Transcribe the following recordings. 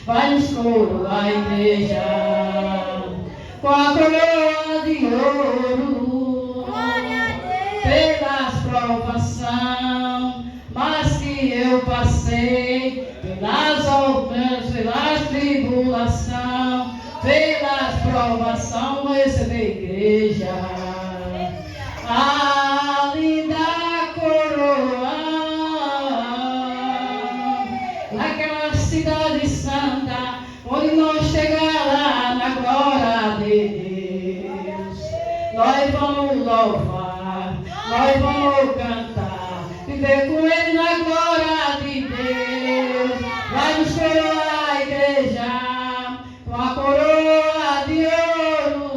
vai nos coroar a igreja com a coroa de ouro, pelas provações, mas que eu passei, pelas tribulações, pelas provações, vou receber a igreja, a linda coroa, naquela cidade santa, onde nós chegar lá na glória de Deus, nós vamos louvar, nós vamos cantar, viver com Ele na glória de Deus, vai nos coroar a igreja, com a coroa de ouro,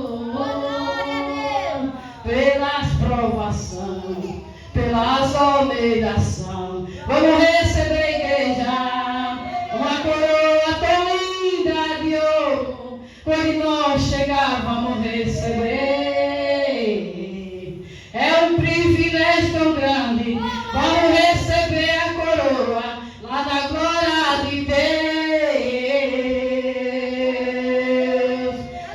pelas provações, pelas humilhações, vamos receber a igreja, uma coroa tão linda de ouro, quando nós chegar vamos receber, é um privilégio tão grande, vamos receber a coroa, lá da glória de Deus,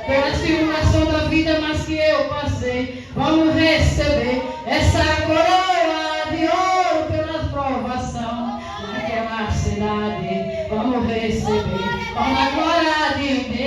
pela tribulação da vida, mas que eu passei, vamos receber essa coroa de ouro pelas provações, naquela cidade, vamos receber, vamos na glória de Deus,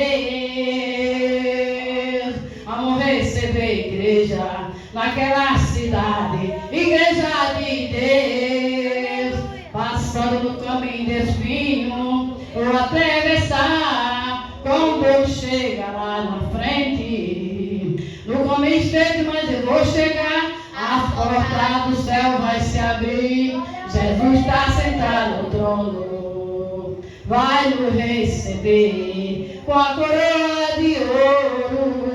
vamos receber a igreja, naquela cidade, igreja de Deus, passando no caminho de espinho, vou atravessar, quando eu chegar lá na frente, no caminho estreito, mas eu vou chegar, a porta do céu vai se abrir, Jesus está sentado no trono, vai nos receber com a coroa de ouro,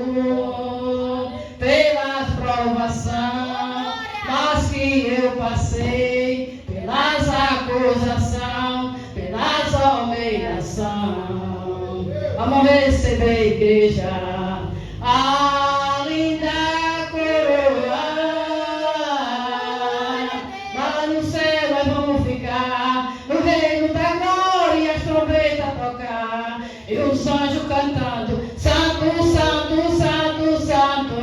pelas provações, mas que eu passei, pelas acusações, pelas humilhações, vamos receber a igreja, a linda coroa, lá no céu nós vamos ficar, no reino da glória, as trombetas tocar, e os anjos cantando, santo, santo, santo, santo,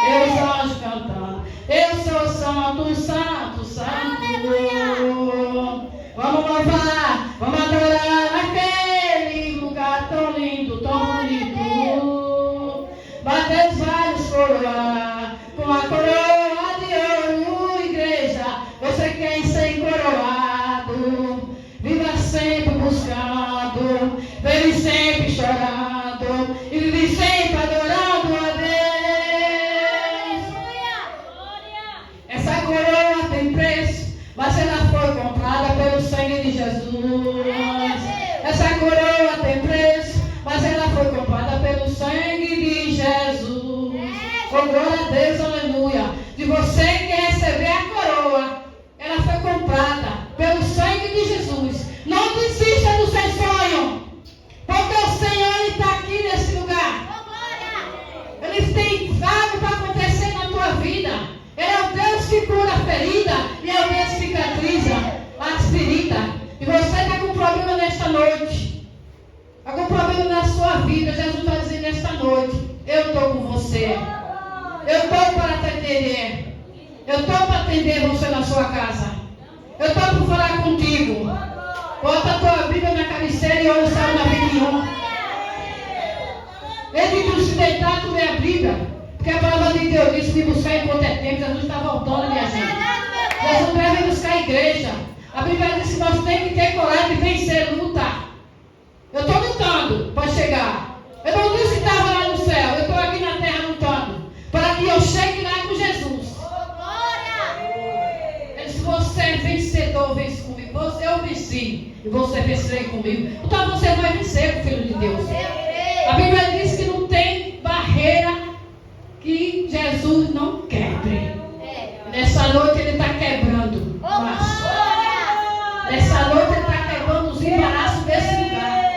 e os anjos cantando, eu sou santo, santo, santo, vamos louvar, vamos adorar naquele lugar tão lindo, tão bonito, bater os vários coroar, com a coroa de ouro, igreja, você quer ser coroado, viva sempre buscando, vive sempre chorando, e vive sempre adorando a Deus. Essa coroa tem preço, mas ela foi comprada pelo sangue de Jesus. Essa coroa tem preço, mas ela foi comprada pelo sangue de Jesus. Oh, glória a Deus, aleluia. De você que receber a coroa, ela foi comprada pelo sangue de Jesus. Não desista do seu sonho, porque o Senhor está aqui nesse lugar. Ele tem algo para acontecer na tua vida. Ele é o Deus que cura a ferida e é o Deus que cicatriza as feridas. E você está com problema nesta noite, está com problema na sua vida. Jesus está dizendo nesta noite: eu estou com você, eu estou para te atender, eu estou para atender você na sua casa, eu estou para falar contigo. Bota a tua Bíblia na cabeceira e olha o Salmo 91. Ele diz: se deitar, tu lê a Bíblia, porque a palavra de Deus diz que buscar enquanto é tempo. Jesus está voltando, minha gente. Jesus deve buscar a igreja. A Bíblia diz que nós temos que ter coragem de vencer, lutar. Eu estou lutando para chegar. Eu não disse que estava lá no céu, eu estou aqui na terra lutando, para que eu chegue lá com Jesus. Ele disse: você é vencedor, vence comigo. Eu venci e você vencerei comigo. Então você vai vencer, filho de Deus. A Bíblia diz que não tem barreira que Jesus não quebre. Nessa noite ele está quebrando. Nessa noite ele está quebrando os embaraços desse lugar.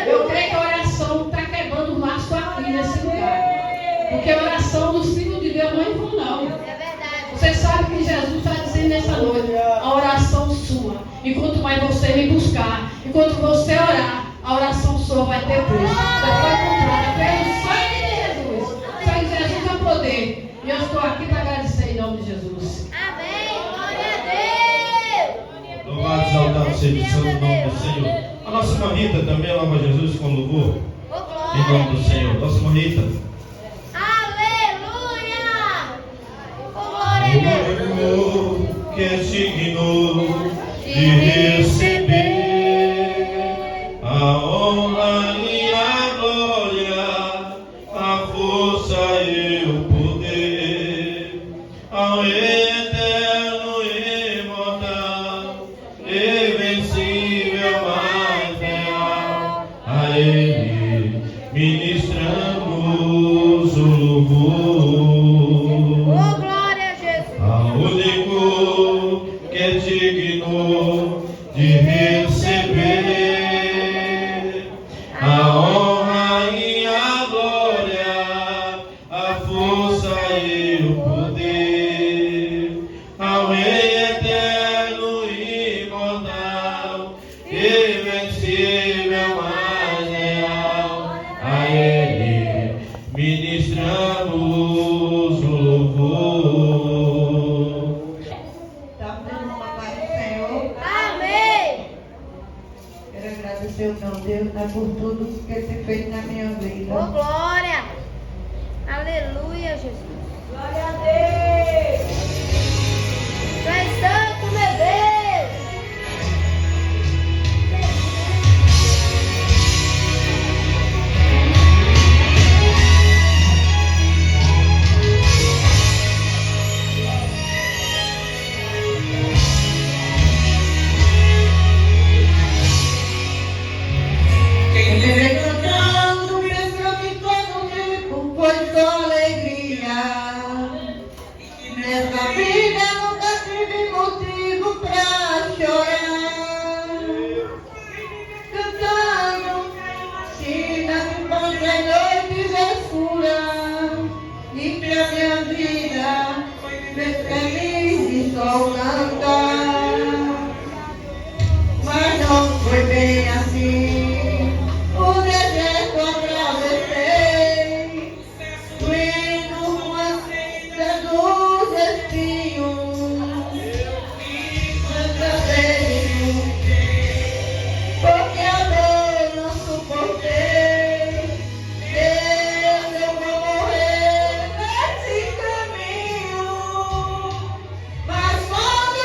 Eu creio que a oração está quebrando o laço aqui nesse lugar. Porque a oração dos filhos de Deus não é em vão, não. Você sabe que Jesus está dizendo nessa noite: a oração sua, enquanto mais você me buscar, enquanto você orar, A oração sua vai ter preço. Você foi comprada pelo sangue de Jesus. O sangue de Jesus é poder. E eu estou aqui para agradecer em nome de Jesus. Amém. Glória a Deus. Louvado e exaltado seja o santo nome do Senhor. A nossa irmã Rita também louva Jesus com louvor. Em nome do Senhor. Nossa irmã Rita. Aleluia. Glória a Deus. Que é digno de receber a honra e a glória, a força e o poder, ao eterno e imortal, invencível, mais real, a Ele ministramos o louvor. Oh, glória a Jesus. Ao único que é digno de receber a honra e a glória, a força e o poder, ao Rei eterno e imortal, invencível, mais real, a Ele ministramos o louvor. Estamos dando uma paz do Senhor. Amém. Quero agradecer o meu Deus, né, por tudo que Ele tem feito na minha vida. Oh, glória. Aleluia, Jesus. Glória a Deus! Tu és santo, meu Deus. Quem vem cantando, pensa que todo tempo foi só alegria. Nessa vida nunca tive motivo pra chorar. Cantando, se nas infâncias noites escuras, e pra minha vida fez feliz de só cantar. Mas não foi bem assim. O deserto atravessei, doendo com a senda dos espinhos. Quantas vezes porque a dor não suportei. Deus, eu vou morrer nesse caminho. Mas quando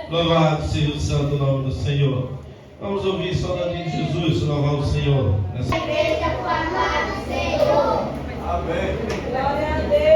Louvado seja o santo nome do Senhor. Vamos ouvir só o nome de Jesus, louvar o Senhor. Nessa... Igreja com a paz do Senhor. Amém. Glória a Deus.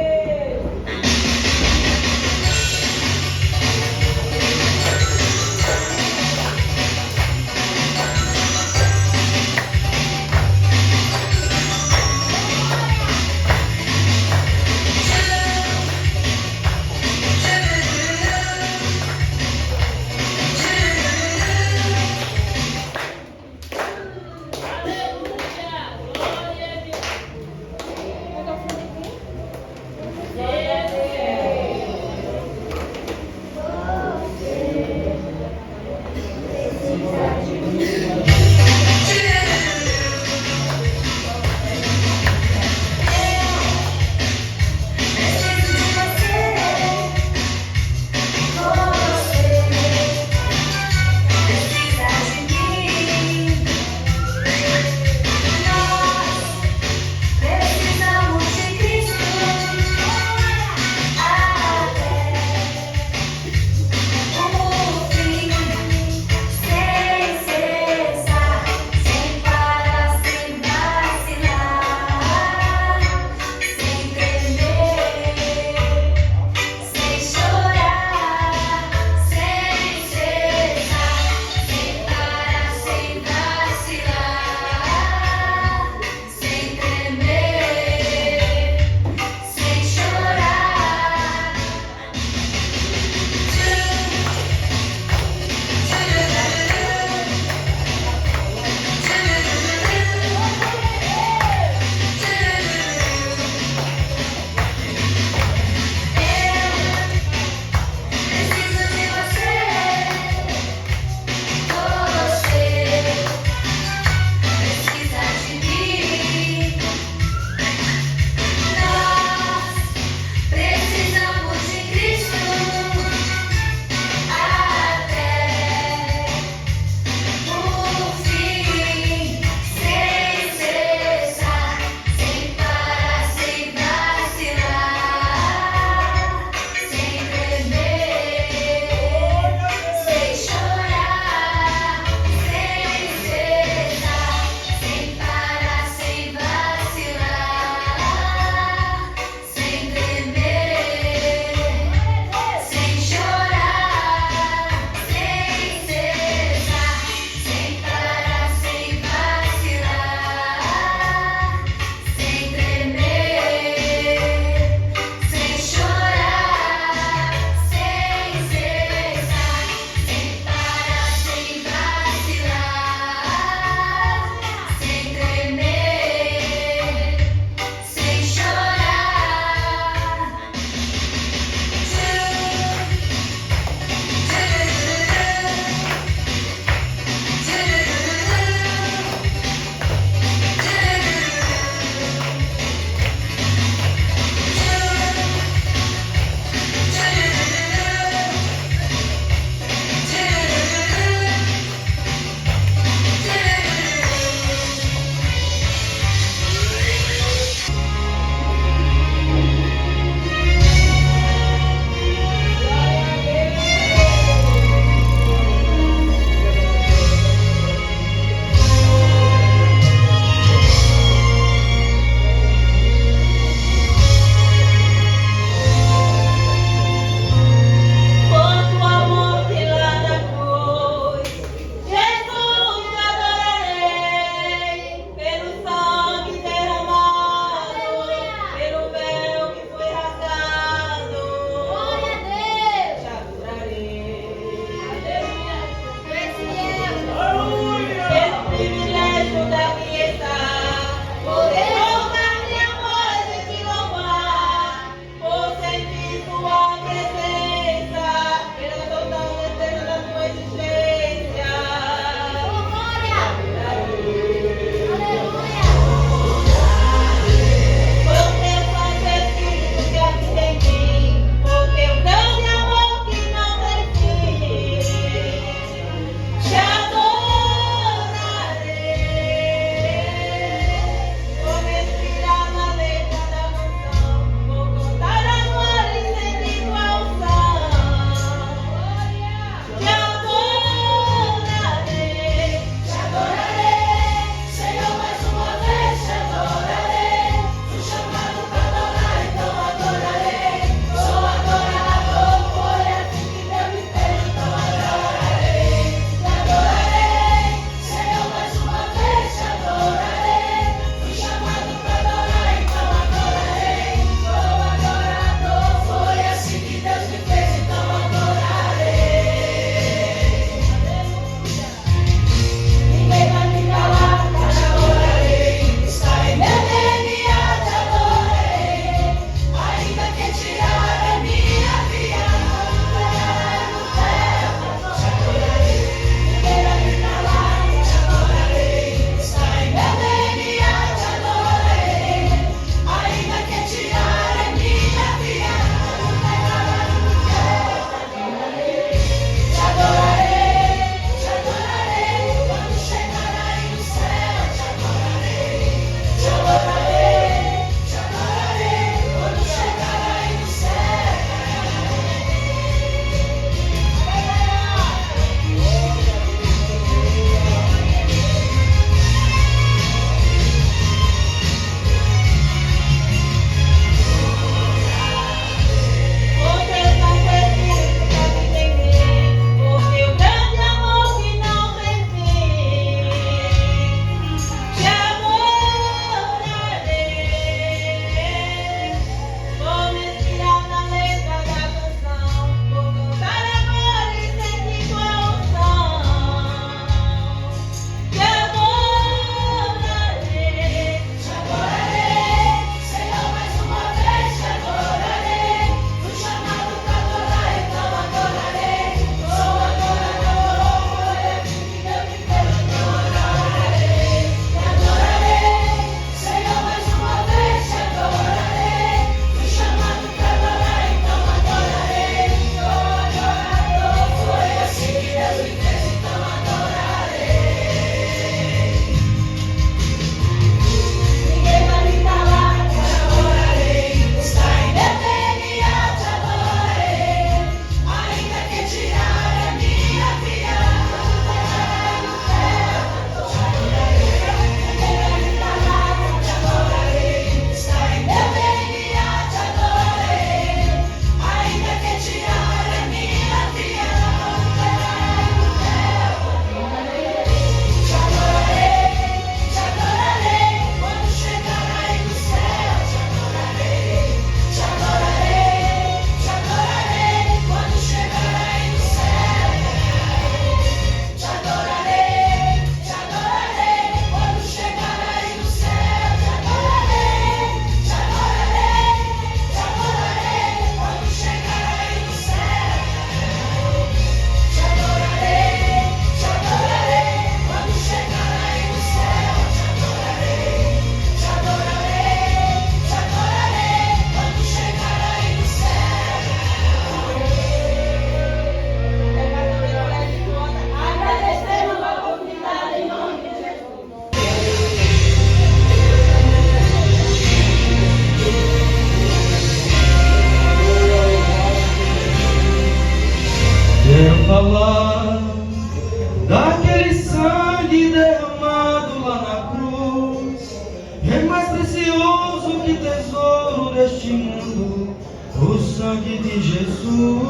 deste mundo, o sangue de Jesus.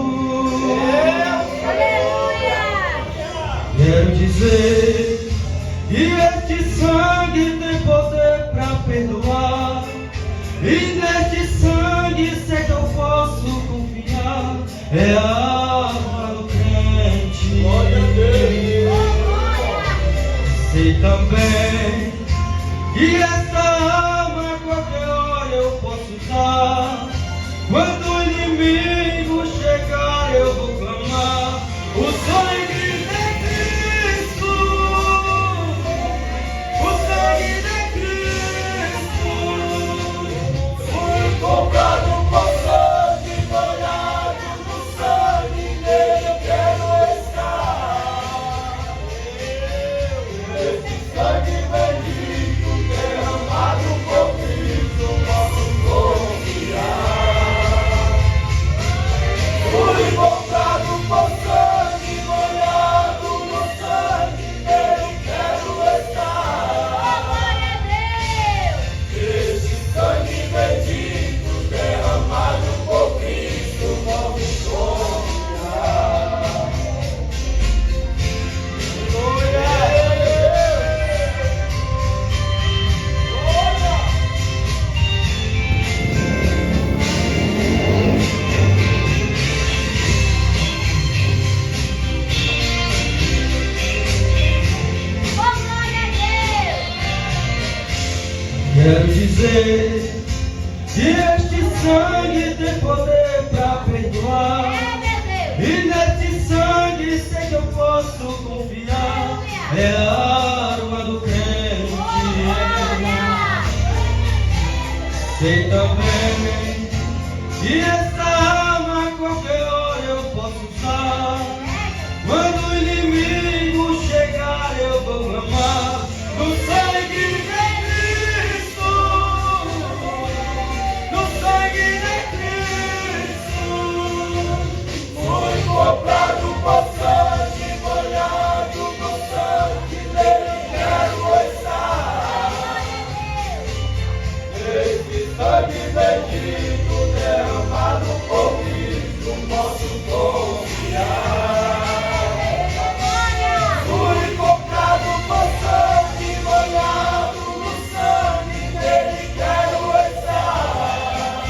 Aleluia! Quero dizer que este sangue tem poder para perdoar, e neste sangue sei que eu posso confiar. É a alma do crente. Glória a Deus. Sei também que essa alma qualquer hora eu posso dar. Quando o inimigo chegar eu vou clamar o sangue de Cristo, o sangue de Cristo. Fui comprado por sangue, banhado no sangue dele, eu quero estar. Esse sangue bendito derramado por Cristo, posso confiar. Fui comprado por sangue, banhado no sangue dele, eu quero estar. Glória a Deus! Esse sangue bendito derramado por Cristo, posso confiar. Glória! Oh, glória a Deus! Quero dizer que este sangue tem poder para perdoar, É, meu Deus! e neste sangue sei que eu posso confiar. É a arma do crente. Glória! Sei também que essa alma qualquer hora eu posso usar. Quando o inimigo chegar eu vou clamar no sangue de Cristo, no sangue de Cristo. Fui comprado por sangue, banhado no sangue dele, quero estar. Esse sangue bendito derramado por Cristo, posso confiar. Fui comprado por sangue, banhado no sangue dele, quero estar.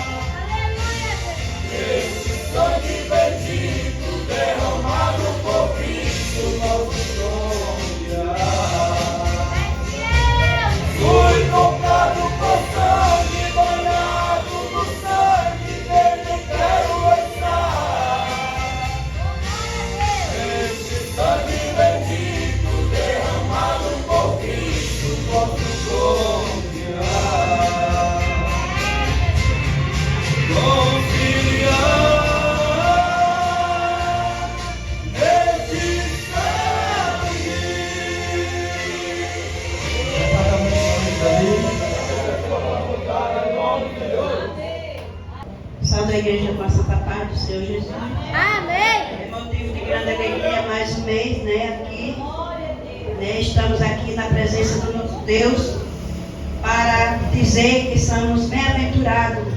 Esse sangue bendito derramado por Cristo, posso confiar. Fui comprado por sangue, banhado no sangue dele, quero estar. Esse sangue bendito derramado por Cristo, posso confiar. Confiar nesse sangue. Salve a igreja com a santa paz do Senhor Jesus. Amém! É motivo de grande alegria mais um mês, aqui. Estamos aqui na presença do nosso Deus para dizer que somos bem-aventurados,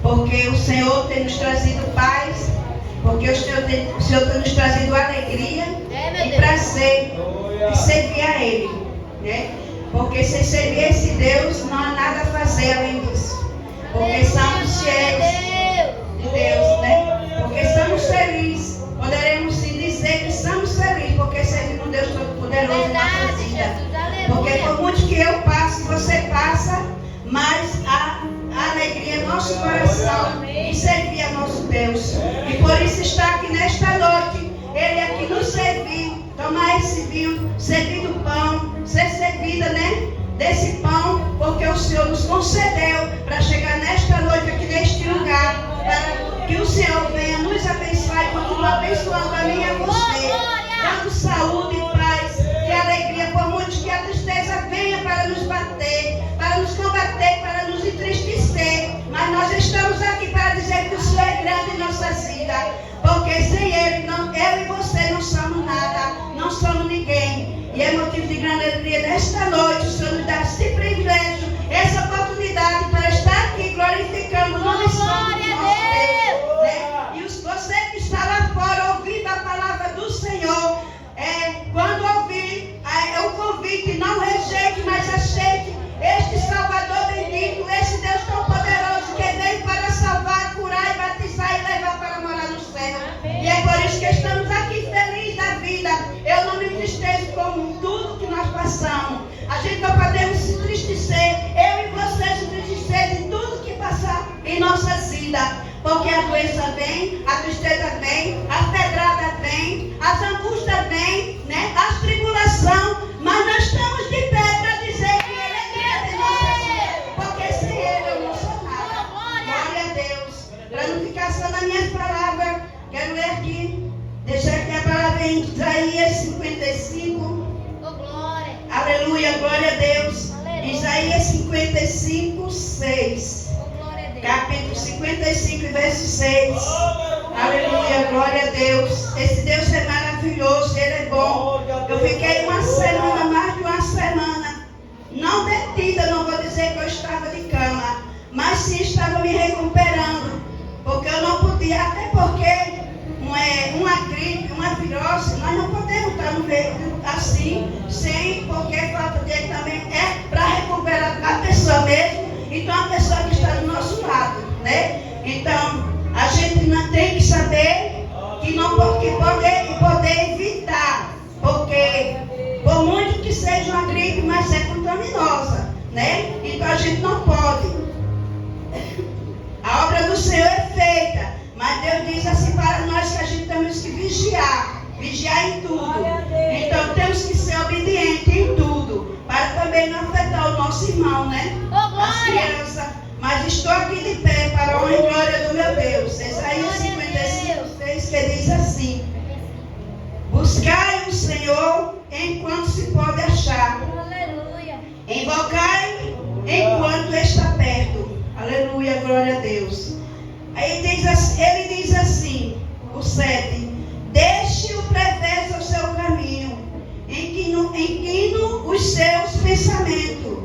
porque o Senhor tem nos trazido paz, porque o Senhor tem nos trazido alegria e prazer de servir a Ele, Porque sem servir esse Deus não há nada a fazer além disso, porque somos fiéis de Deus, Porque somos felizes, poderemos sim dizer que somos felizes, porque servimos um Deus Todo-Poderoso em nossa vida. Porque por muito que eu passe, você passa, mas a alegria é nosso coração e servir a nosso Deus. E por isso está aqui nesta noite, Ele aqui nos servir, tomar esse vinho, servir do pão, ser servida, desse pão, porque o Senhor nos concedeu para chegar nesta noite aqui neste lugar, para que o Senhor venha nos abençoar e continue abençoando a mim e a você, dando saúde e paz e alegria, por muito que a tristeza venha para nos bater, para nos combater, para nos entristecer, mas nós estamos aqui para dizer que o Senhor é grande em nossas vidas, porque sem Ele, eu e você não somos nada, não somos ninguém. E é motivo de grande alegria nesta noite, o Senhor nos dá esse privilégio, essa oportunidade para estar aqui glorificando o nome nunca podemos se entristecer. Eu e você se entristecer de tudo que passar em nossas vidas. Porque a doença vem, a tristeza vem, as pedradas vem, as angústias vem, né? As tribulações. Mas nós estamos de pé para dizer que Ele é grande em nossas vidas. Porque sem Ele eu não sou nada. Glória a Deus. Para não ficar só nas minhas palavras, quero ler aqui. Deixar aqui a palavra em Isaías 55. Aleluia, glória a Deus. Aleluia. Isaías 55, 6. Capítulo 55, verso 6. Aleluia, glória a Deus. Esse Deus é maravilhoso, Ele é bom. Eu fiquei uma semana, mais de uma semana, não detida, não vou dizer que eu estava de cama, mas sim estava me recuperando. Porque eu não podia, até porque uma gripe, uma virose, nós não podemos estar no meio assim, sem, porque falta dele também é para recuperar a pessoa mesmo. Então a pessoa que está do nosso lado, né? Então a gente não tem que saber que não poder evitar, porque por muito que seja uma gripe, mas é contaminosa, né? Então a gente não pode. A obra do Senhor é feita, mas Deus diz assim para nós que a gente temos que vigiar em tudo. Então temos que ser obedientes em tudo, para também não afetar o nosso irmão, né? As crianças. Mas estou aqui de pé para a honra e glória do meu Deus. Isaías 55, 6, que diz assim: buscai o Senhor enquanto se pode achar. Invocai enquanto está perto. Aleluia, glória a Deus. Aí ele diz assim, o 7: deixe o perverso ao seu caminho, inclino os seus pensamentos.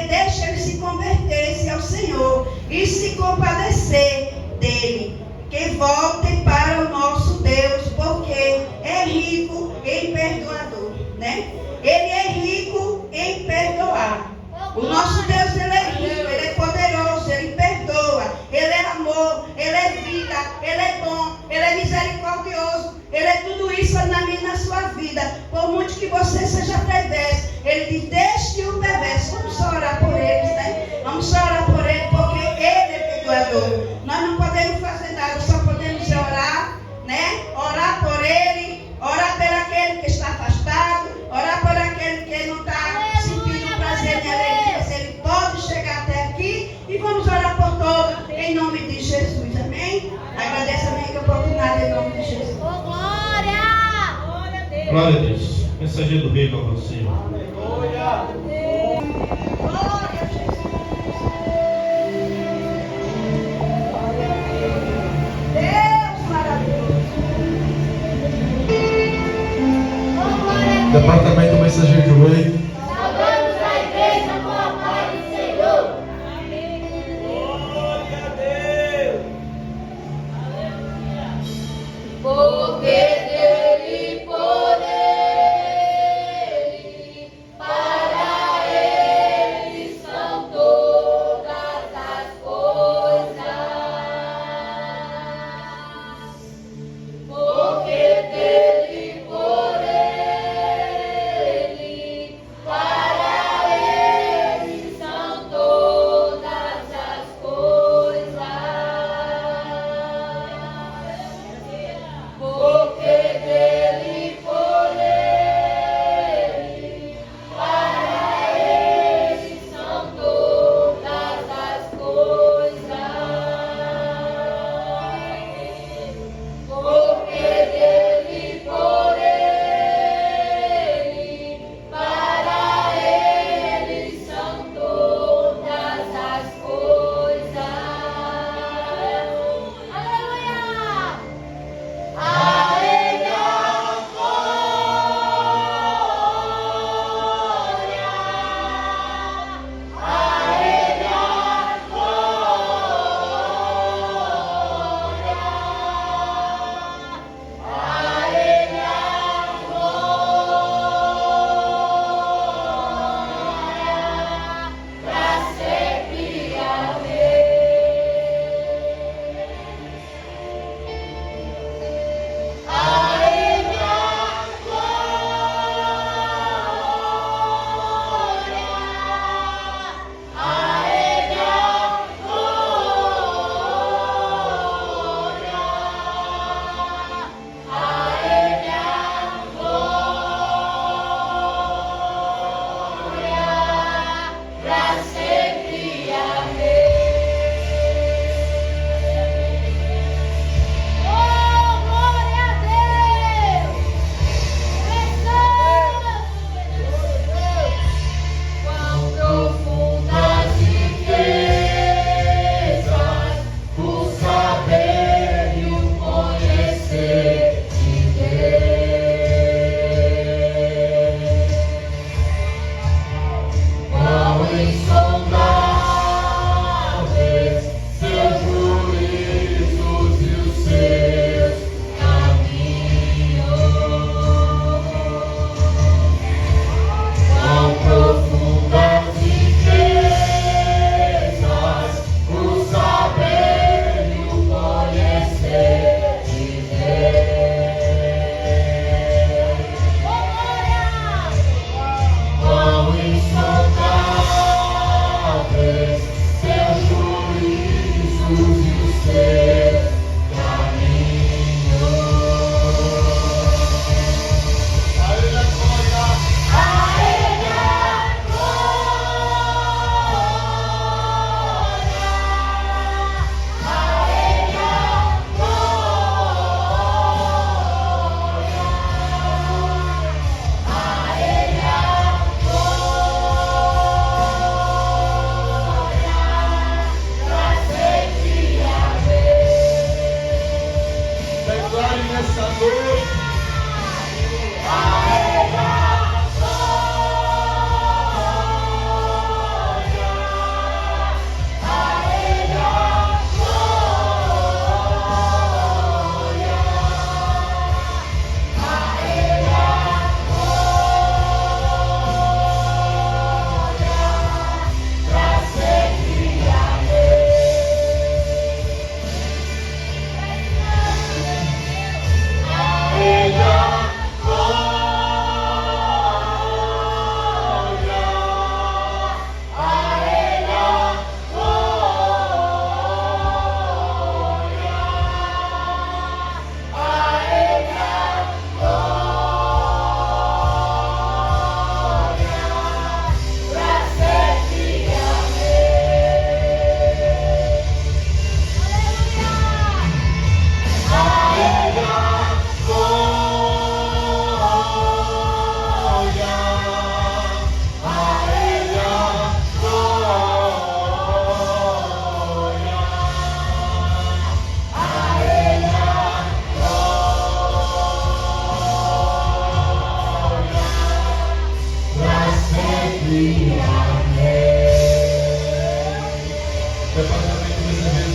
Deixa ele se converter-se ao Senhor e se compadecer dele. Que volte para o nosso Deus, porque é rico em perdoador, né? Ele é rico em perdoar. O nosso Deus, Ele é rico, Ele é poderoso, Ele perdoa, Ele é amor, Ele é vida, Ele é bom, Ele é misericordioso, Ele é tudo isso na minha e na sua vida. Por muito que você seja perverso, Ele diz: deixe o perverso. Vamos só orar por eles, né? Vamos só orar por ele, porque Ele é perdoador. Nós não podemos fazer nada, só podemos orar, né? Orar por ele, orar por aquele que está afastado, orar por aquele que não está sentindo prazer e alegria, se ele pode chegar até aqui, e vamos orar por todos, em nome de Jesus, amém? Agradeço a minha oportunidade, em nome de Jesus. Glória a Deus. Mensageiro do rei, louvado ao Senhor. Glória a Jesus. Deus maravilhoso. Departamento Mensageiro do Rei. Saudamos a igreja com a paz do Senhor. Glória a Deus. Porque dele, por ele, para ele são todas as coisas. Porque dele, por ele,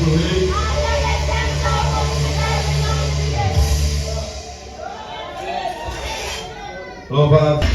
nosso Rei. Louvado.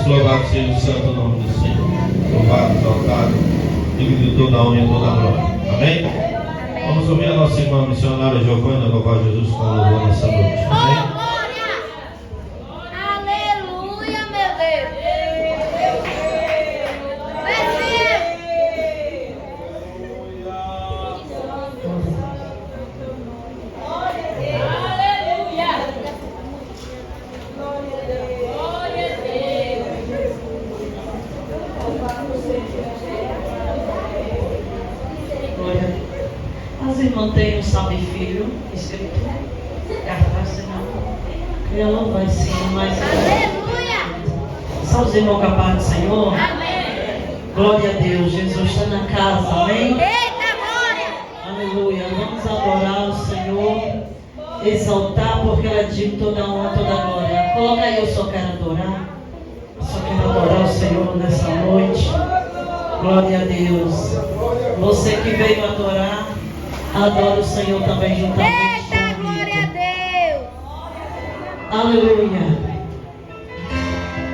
Louvado seja o santo nome do Senhor. Louvado, exaltado, digno de toda a honra e toda a glória. Amém? Vamos ouvir a nossa irmã missionária Giovana louvar Jesus com louvor nessa noite. Amém? As irmãs têm um salve filho escrito cartaz, ela vai sim, mas salve os irmãos com a paz do Senhor. Amém. Glória a Deus, Jesus está na casa, amém? Eita, glória! Aleluia, vamos adorar o Senhor, exaltar, porque Ele é digno de toda honra, toda glória. Coloca aí, eu só quero adorar. Eu só quero adorar o Senhor nessa noite. Glória a Deus. Você que veio adorar, adora o Senhor também juntamente. Eita, glória a Deus! Aleluia.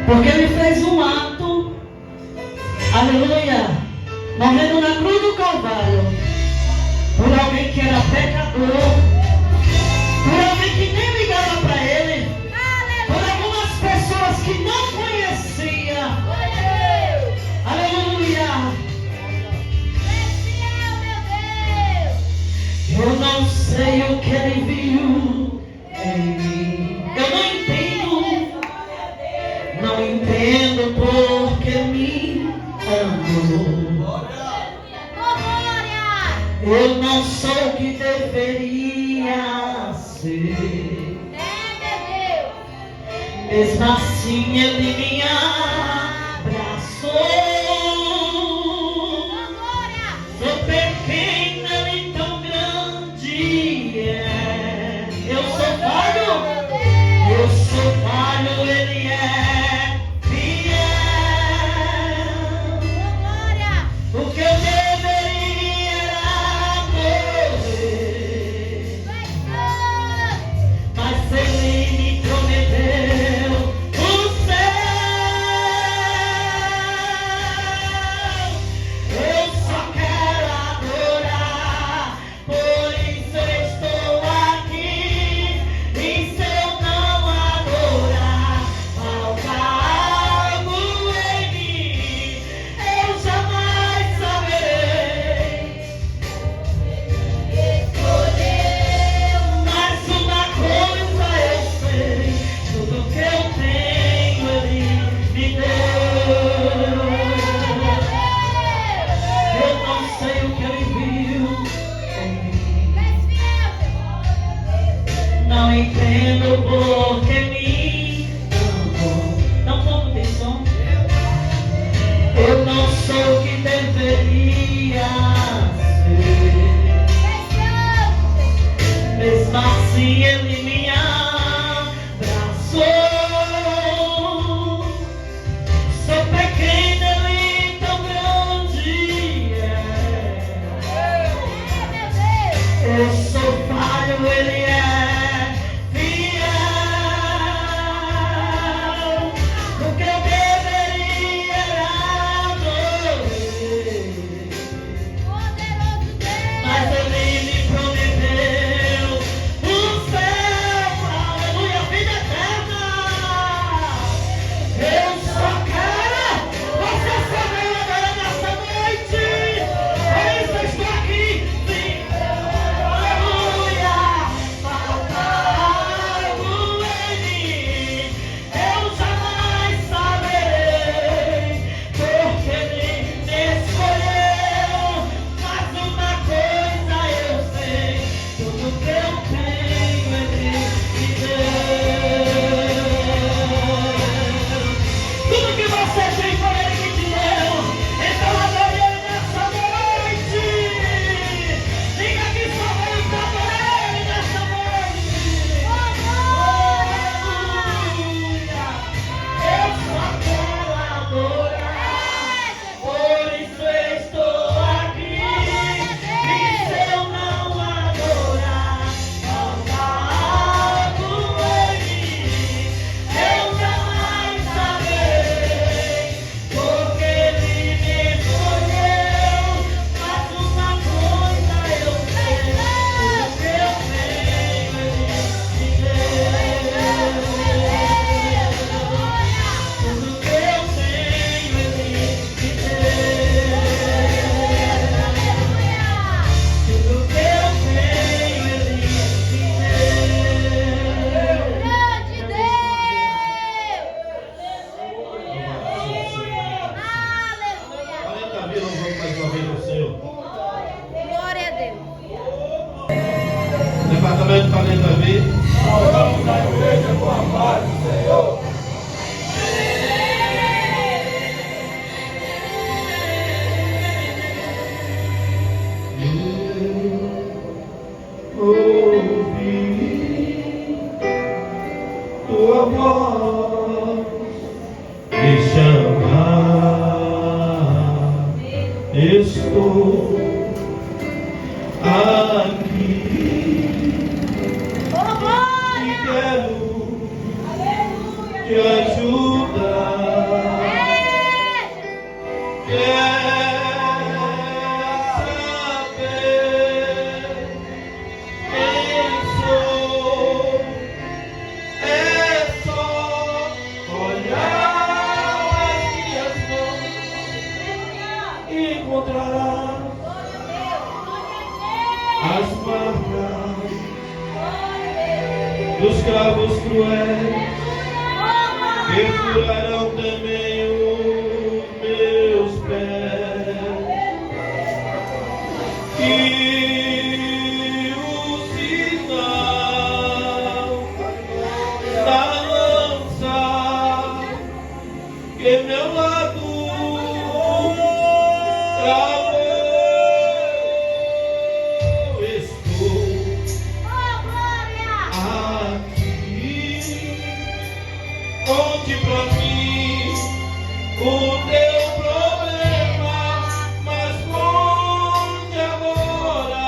Porque Ele fez um ato, aleluia, morrendo na cruz do Calvário, por alguém que era pecador, por alguém que nem ligava para Ele, por algumas pessoas que não conhecia. Aleluia. sei o que Ele viu em mim. Eu não entendo porque me amou. Eu não sou o que deveria ser. Mesmo assim Ele me abraçou. Sou pequena e tão grande é. Eu sou falho, Ele é fiel. O que eu deveria era morrer, mas Ele me prometeu o céu. Eu só quero adorar, por isso eu estou aqui. E se eu não adorar, falta algo em mim, eu jamais saberei. Mas uma coisa eu sei, tudo que eu tenho Ele me deu. Eu não sei o que Ele viu em mim. Não entendo porque me amou. Não como tem som. Eu não sou o que deveria ser. Mesmo assim Ele me abraçou. Sou pequena e tão grande é. Eu sou falho, Ele é fiel. O que eu deveria era morrer, mas Ele me prometeu o céu. Aleluia, vida eterna. Eu só quero você saber agora nessa noite. Por isso eu estou aqui, sim. Aleluia. Falta algo em mim, eu jamais saberei, porque Ele me escolheu. Mas uma coisa eu sei, tudo que eu tenho Ele me deu. Tudo que você tem foi Ele que te deu. Então adore Ele nessa noite. Diga que só veio pra adorar Ele nessa noite. Aleluia. Eu só quero adorar, por isso eu estou aqui. E se eu não adorar, falta algo em mim, eu jamais saberei, porque Ele me escolheu. Mas uma coisa eu sei, tudo que eu tenho Ele me deu. Tudo que eu tenho Ele me deu. Tudo que eu tenho Ele me Além da vida, louvamos mais uma vez ao Senhor. Departamento de Talento da Vida. Ouvi tua voz me chamar, estou aqui e quero te ajudar. Quero saber quem sou. É só olhar as minhas mãos e encontrarás as marcas dos cravos cruéis, que furarão também os meus pés, e o sinal da lança que meu lado travou. Estou aqui, conte pra mim o teu problema, mas conte agora.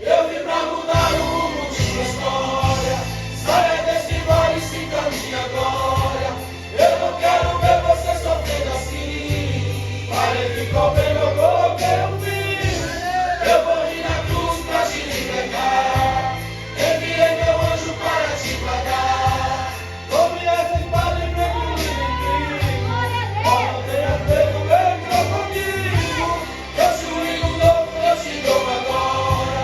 Eu vim pra mudar o rumo de tua história, saia desse vale e se caminha agora. Eu não quero ver você sofrendo assim, parei de problema, eu coloquei um fim. Eu vou ir na cruz pra te libertar, enviei meu anjo para te guardar. Sobre essa espada e preto no inimigo, ó, não tenha medo, entrou comigo. Eu juízo louco, eu te dou agora,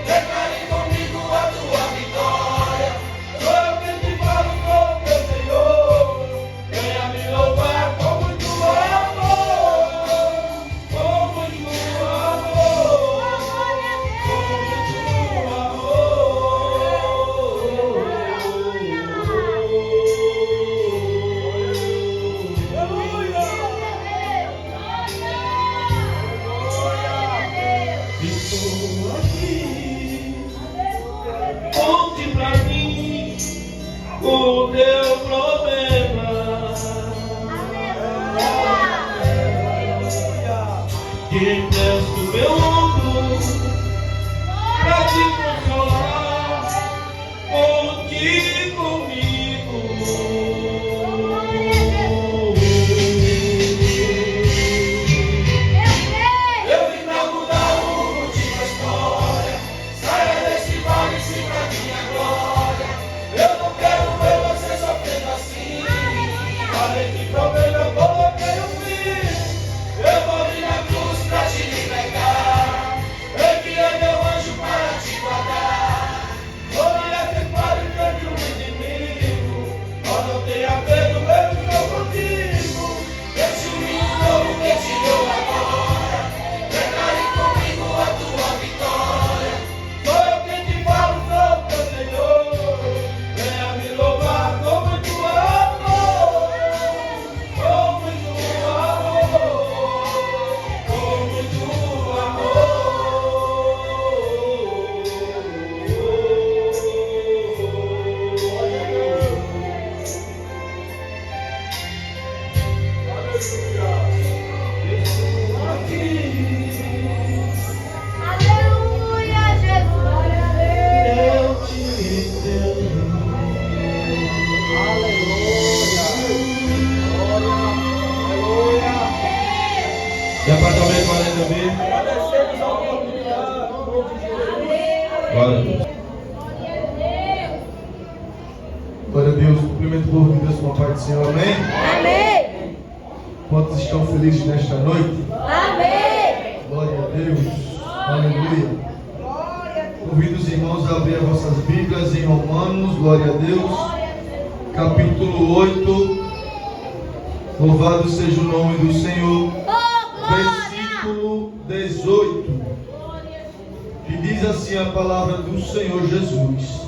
declare comigo a tua vitória. Sou eu quem te falo, sou o teu Senhor, venha me louvar com muito amor, com muito amor, com estou aqui, conte pra mim o teu problema, que empresto meu ombro pra te consolar, conte comigo. Eu vim pra mudar o rumo de tua história, saia desse vale e se caminha agora. Eu não quero ver você sofrendo assim, parei de problema, eu coloquei um fim. Eu vou ir na cruz pra te libertar, enviei meu anjo para te guardar. Sobre essa espada e frente o inimigo, ó, não tenha medo, eu estou contigo. Deixa o vinho novo que te dou agora, declare comigo a tua vitória. Sou eu quem te falo, sou o teu Senhor, venha me louvar com muito amor, com muito amor, com muito Aleluia, Jesus. Eu te entendo. Já para também falando bem. Glória a Deus. Glória a Deus, cumprimento o povo de Deus com a parte do Senhor, amém? Amém. Quantos estão felizes nesta noite? Amém. Glória a Deus, aleluia. Convido os irmãos a abrir as vossas Bíblias em Romanos, glória a Deus, capítulo 8. Louvado seja o nome do Senhor. Versículo 18, que diz assim a palavra do Senhor Jesus: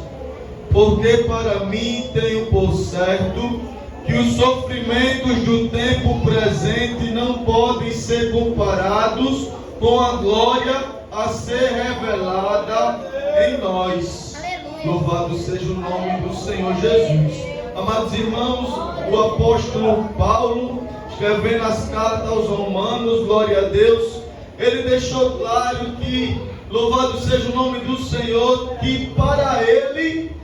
porque para mim tenho por certo que os sofrimentos do tempo presente não podem ser comparados com a glória a ser revelada em nós. Louvado seja o nome do Senhor Jesus. Amados irmãos, o apóstolo Paulo, escrevendo as cartas aos Romanos, glória a Deus, ele deixou claro que, louvado seja o nome do Senhor, que para ele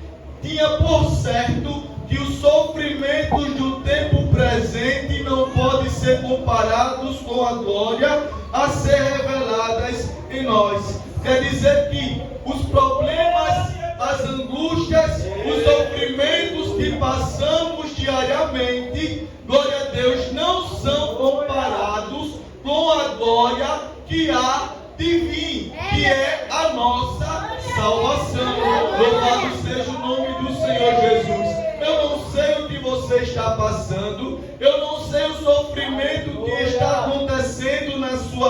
tinha por certo que os sofrimentos do tempo presente não podem ser comparados com a glória a ser reveladas em nós. Quer dizer que os problemas, as angústias, os sofrimentos que passamos diariamente, glória a Deus, não são comparados com a glória que há de vir, que é a nossa salvação.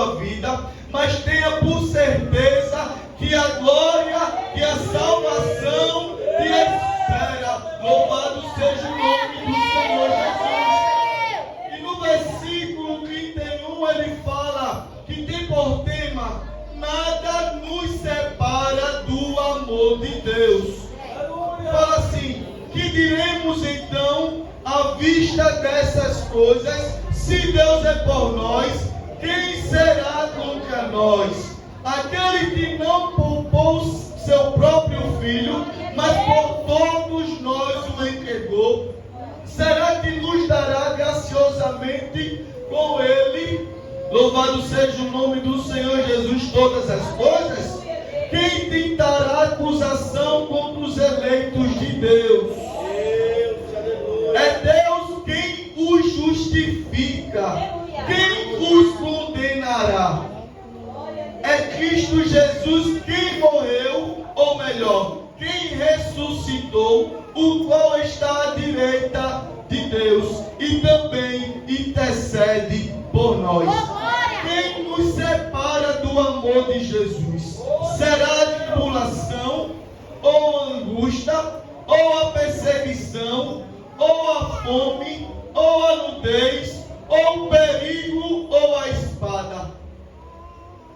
sua vida, mas tenha por certeza que a glória e a salvação te espera. Louvado seja o nome do Senhor Jesus. E no versículo 31 ele fala que tem por tema: nada nos separa do amor de Deus. Fala assim: que diremos então à vista dessas coisas? Se Deus é por nós, quem será contra nós? Aquele que não poupou seu próprio filho, mas por todos nós o entregou, será que nos dará graciosamente com ele? Louvado seja o nome do Senhor Jesus todas as coisas. Quem tentará acusação contra os eleitos de Deus? É Deus quem os justifica. Quem os condenará? É Cristo Jesus quem morreu, ou melhor, quem ressuscitou, o qual está à direita de Deus e também intercede por nós. Quem nos separa do amor de Jesus? Será a tribulação, ou a angústia, ou a perseguição, ou a fome, ou a nudez, ou o perigo, ou a espada?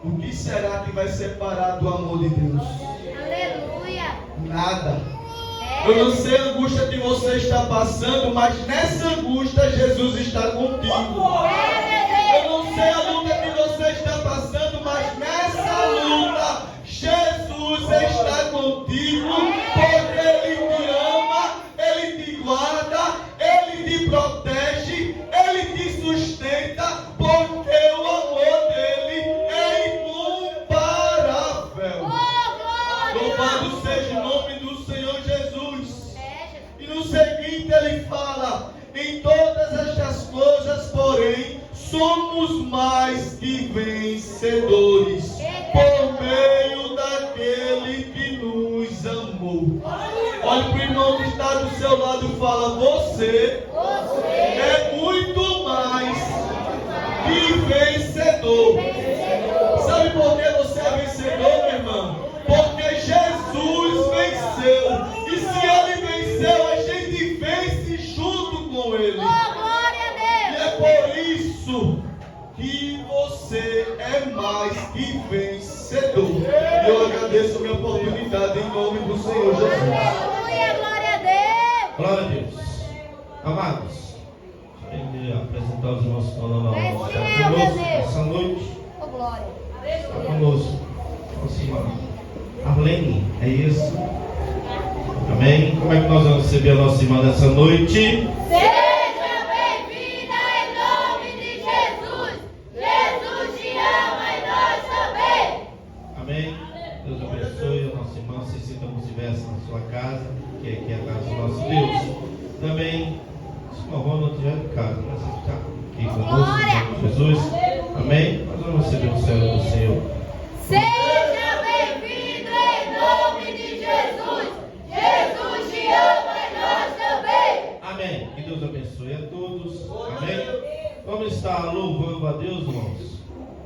O que será que vai separar do amor de Deus? Aleluia. Nada. Eu não sei a angústia que você está passando, mas nessa angústia Jesus está contigo. Eu não sei a luta que você está passando, mas nessa luta Jesus está contigo, porque Ele te ama, Ele te guarda, Ele te protege, Ele te sustenta, porque o amor dele é incomparável. Louvado seja o nome do Senhor Jesus. E no seguinte ele fala: em todas estas coisas, porém, somos mais que vencedores por meio daquele que nos amou. Olha para o irmão que está do seu lado e fala: você é muito mais que vencedor. Sabe por que você é vencedor, meu irmão? Porque Jesus venceu. E se Ele venceu, a gente vence junto com Ele. E é por isso que você é mais que vencedor. E eu agradeço a minha oportunidade em nome do Senhor Jesus. Glória a Deus. Glória a Deus. Amados, gostaria de apresentar os irmãos que estão na nossa conosco essa noite. Está conosco nossa irmã Arlene, é isso? Amém? Como é que nós vamos receber a nossa irmã nessa noite? Seja bem-vinda em nome de Jesus. Jesus te ama e nós também. Amém? Deus abençoe a nossa irmã. Se sinta como se estivesse na sua casa, que aqui é a casa do nosso Deus. Também, se não vão, não tiver de casa, mas você está aqui conosco, em nome de Jesus. Amém? Nós vamos receber o céu do Senhor. Seja bem-vindo em nome de Jesus. Jesus te ama e nós também. Amém. Que Deus abençoe a todos. Amém. Vamos estar louvando a Deus, irmãos,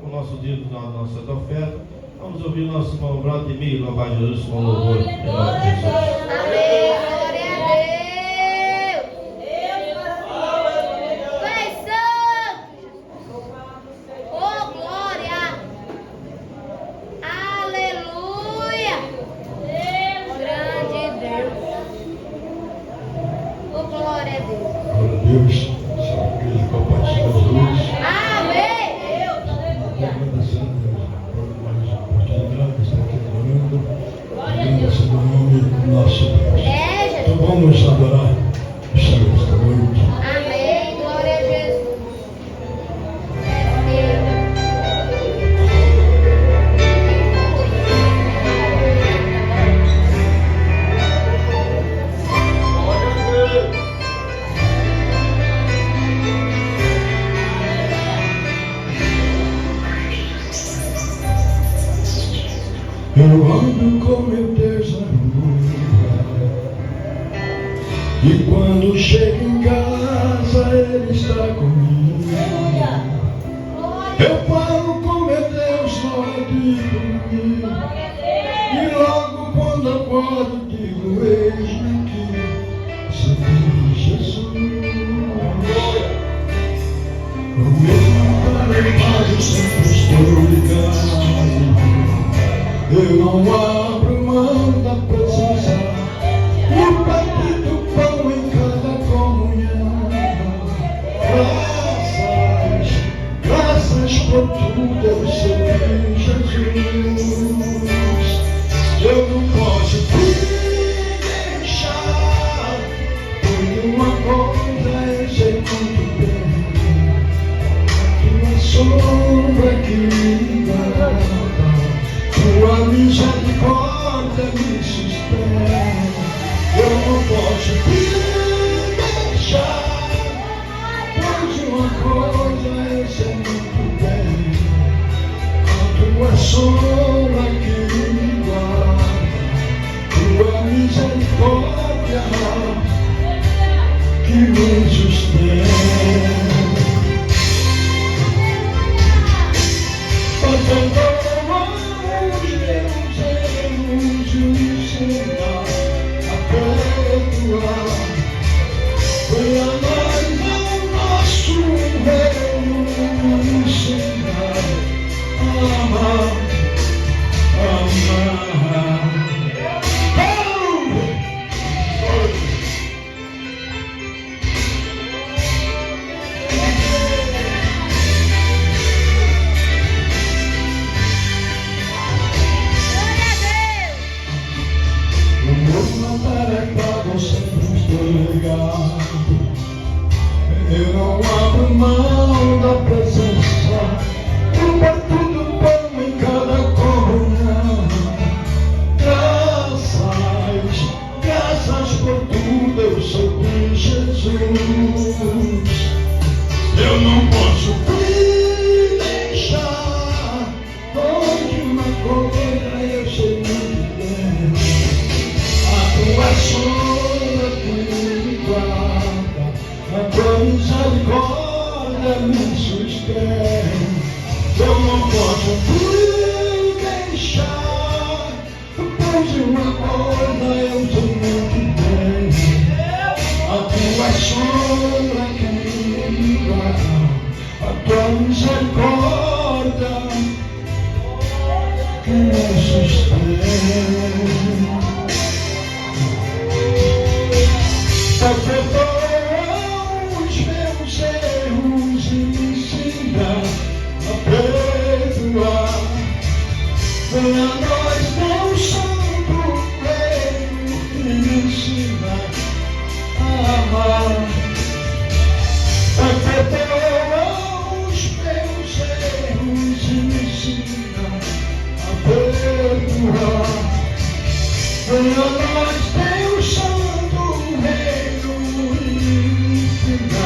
o nosso dia da nossa oferta. Vamos ouvir o nosso irmão Vladimir louvar Jesus com louvor em nome de Jesus. Amém. Glória a Deus. Tu és santo. Oh, glória. Aleluia. Grande Deus. Oh, glória a Deus. Glória a Deus, salve a igreja com a paz de Jesus. Amém. Agradecendo a Deus por mais uma oportunidade de estar aqui adorando, agradecendo o nome do nosso Deus. Então vamos adorar o Senhor esta noite. Amém. Glória a Jesus. Eu ando com meu Deus na rua, e quando chego em casa Ele está comigo. Eu falo com meu na hora de dormir. E logo quando acordo digo, eis-me aqui, Senhor Jesus. O meu Pai sempre estou ligado. Eu não abro mão da presença e partir do pão em cada comunhão. Graças por tudo eu sei, Jesus. Eu não posso te deixar, por uma coisa eu sei muito bem, a tua sombra que me guarda. Tua misericórdia me sustém. Eu não posso te deixar, pois uma coisa eu sei muito bem, a tua sombra que me guarda. Tua misericórdia que me sustém. Foi a nós o nosso reino ensinar a amar, amar. O meu altar é pra você, estou ligado. Eu não abro mão da presença, eu parto do pão em cada comunhão. Graças por tudo eu sou de Jesus. Eu não posso te deixar, onde uma coisa eu sei muito bem, a tua sombra que me guarda, a tua misericórdia me sustém. Eu não posso te deixar, pois uma coisa eu sei muito bem, a tua sombra que me guarda, a tua misericórdia que me sustém. Perdoa os meus erros e me ensina a perdoar. Venha a nós, teu santo reino, que me ensina a amar. Perdoa os meus erros e me ensina a perdoar. Venha a nós, teu santo reino, e me ensina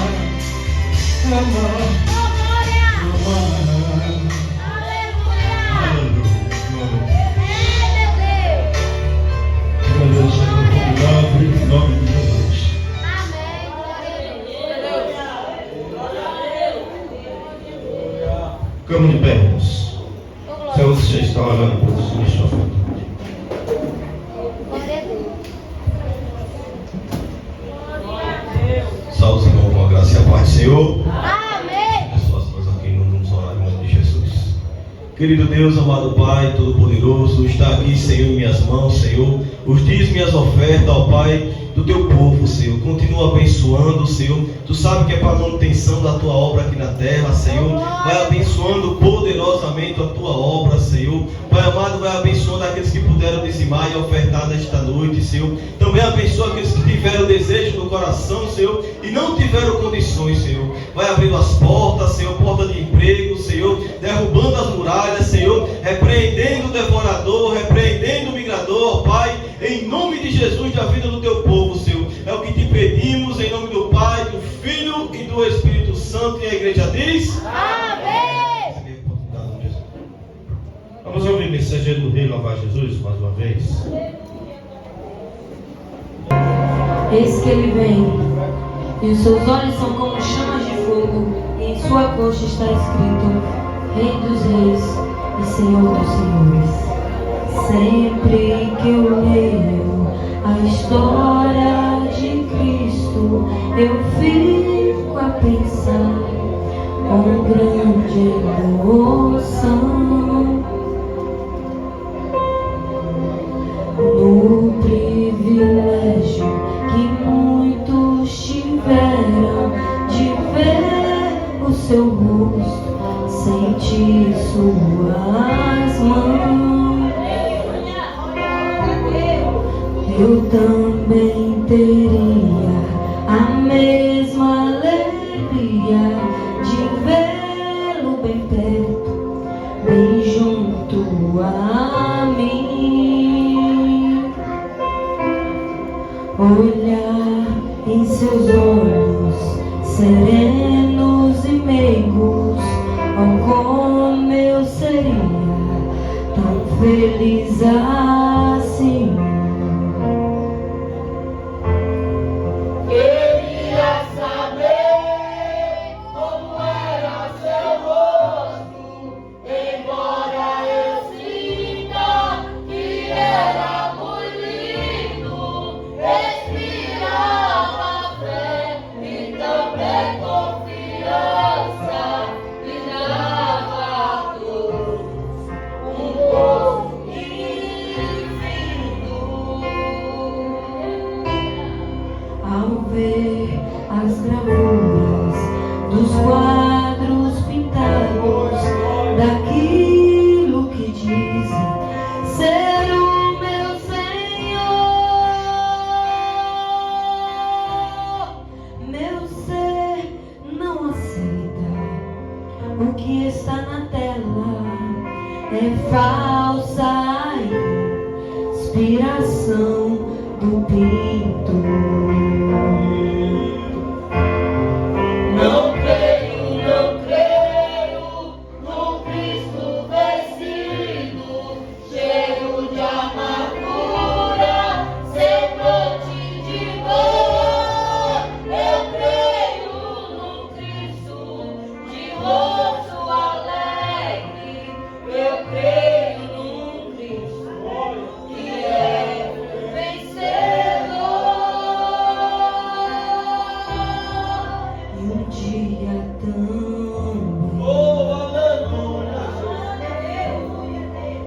a amar. Em nome de Jesus. Ficamos de pé, irmãos. Senhor, você está olhando para os seus sofrimentos. Salve, irmão, com a graça e a paz do Senhor. Amém. Pessoas, nós aqui não vamos orar em nome de Jesus. Querido Deus, amado Pai, Todo-Poderoso, está aqui, Senhor, em minhas mãos, Senhor, os dízimos e as ofertas, ó Pai, do teu povo, Senhor. Continua abençoando, Senhor. Tu sabe que é para a manutenção da tua obra aqui na terra, Senhor. Vai abençoando poderosamente a tua obra, Senhor. Pai amado, vai abençoando aqueles que puderam dizimar e ofertar nesta noite, Senhor. Também abençoa aqueles que tiveram desejo no coração, Senhor, e não tiveram condições, Senhor. Vai abrindo as portas, Senhor, porta de emprego, Senhor, derrubando as muralhas, Senhor, repreendendo o devorador, repreendendo o migrador, Pai, em nome de Jesus, da vida do teu povo, Senhor. É o que te pedimos, em nome do Pai, do Filho e do Espírito Santo. E a igreja diz: Amém. Vamos ouvir o mensageiro do Rei louvar Jesus mais uma vez. Eis que ele vem, e os seus olhos são como chamas de fogo, e em sua coxa está escrito: Rei dos Reis e Senhor dos Senhores. Sempre que eu leio a história de Cristo, eu fico a pensar com grande emoção no privilégio que muitos tiveram de ver o seu rosto, sentir suas mãos. Eu também teria a mesma alegria de vê-lo bem perto, bem junto a mim. Olhar em seus olhos serenos e meigos, oh, como eu seria tão feliz assim. Queria saber como era seu rosto, embora eu sinta que era muito lindo. Respirava fé e também confiança, e dava a todos um rosto infinito. Ao ver as gravuras dos quadros pintados, daquilo que dizem ser o meu Senhor, meu ser não aceita o que está na tela, é falsa inspiração do pintor. Não creio no Cristo vencido, cheio de amargura, semblante de dor. Eu creio no Cristo de rosto alegre, eu creio num Cristo que é vencedor. E um dia também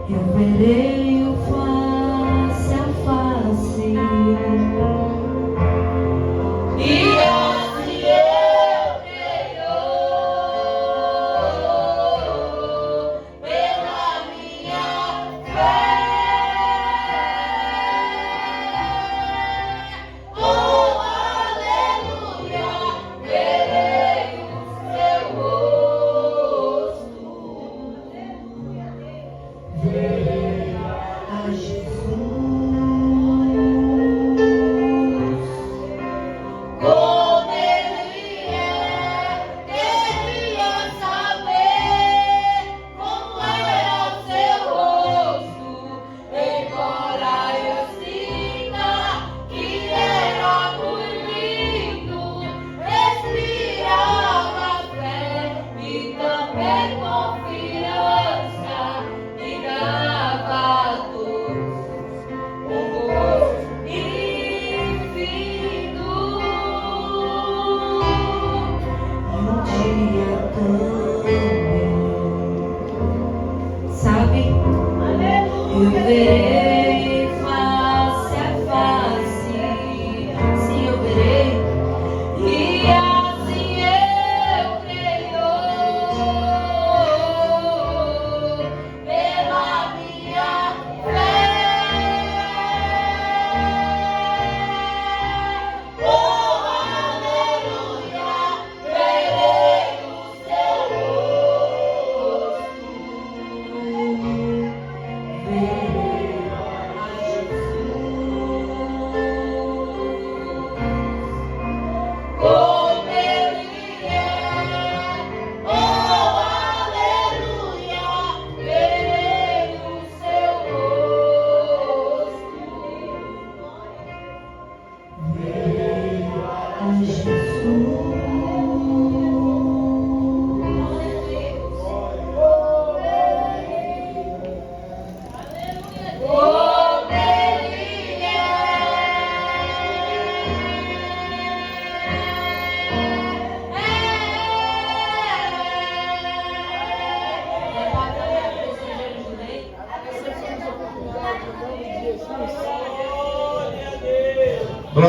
eu verei o face a face, E assim eu creio, pela minha fé. Oh, aleluia, verei o seu rosto. Verei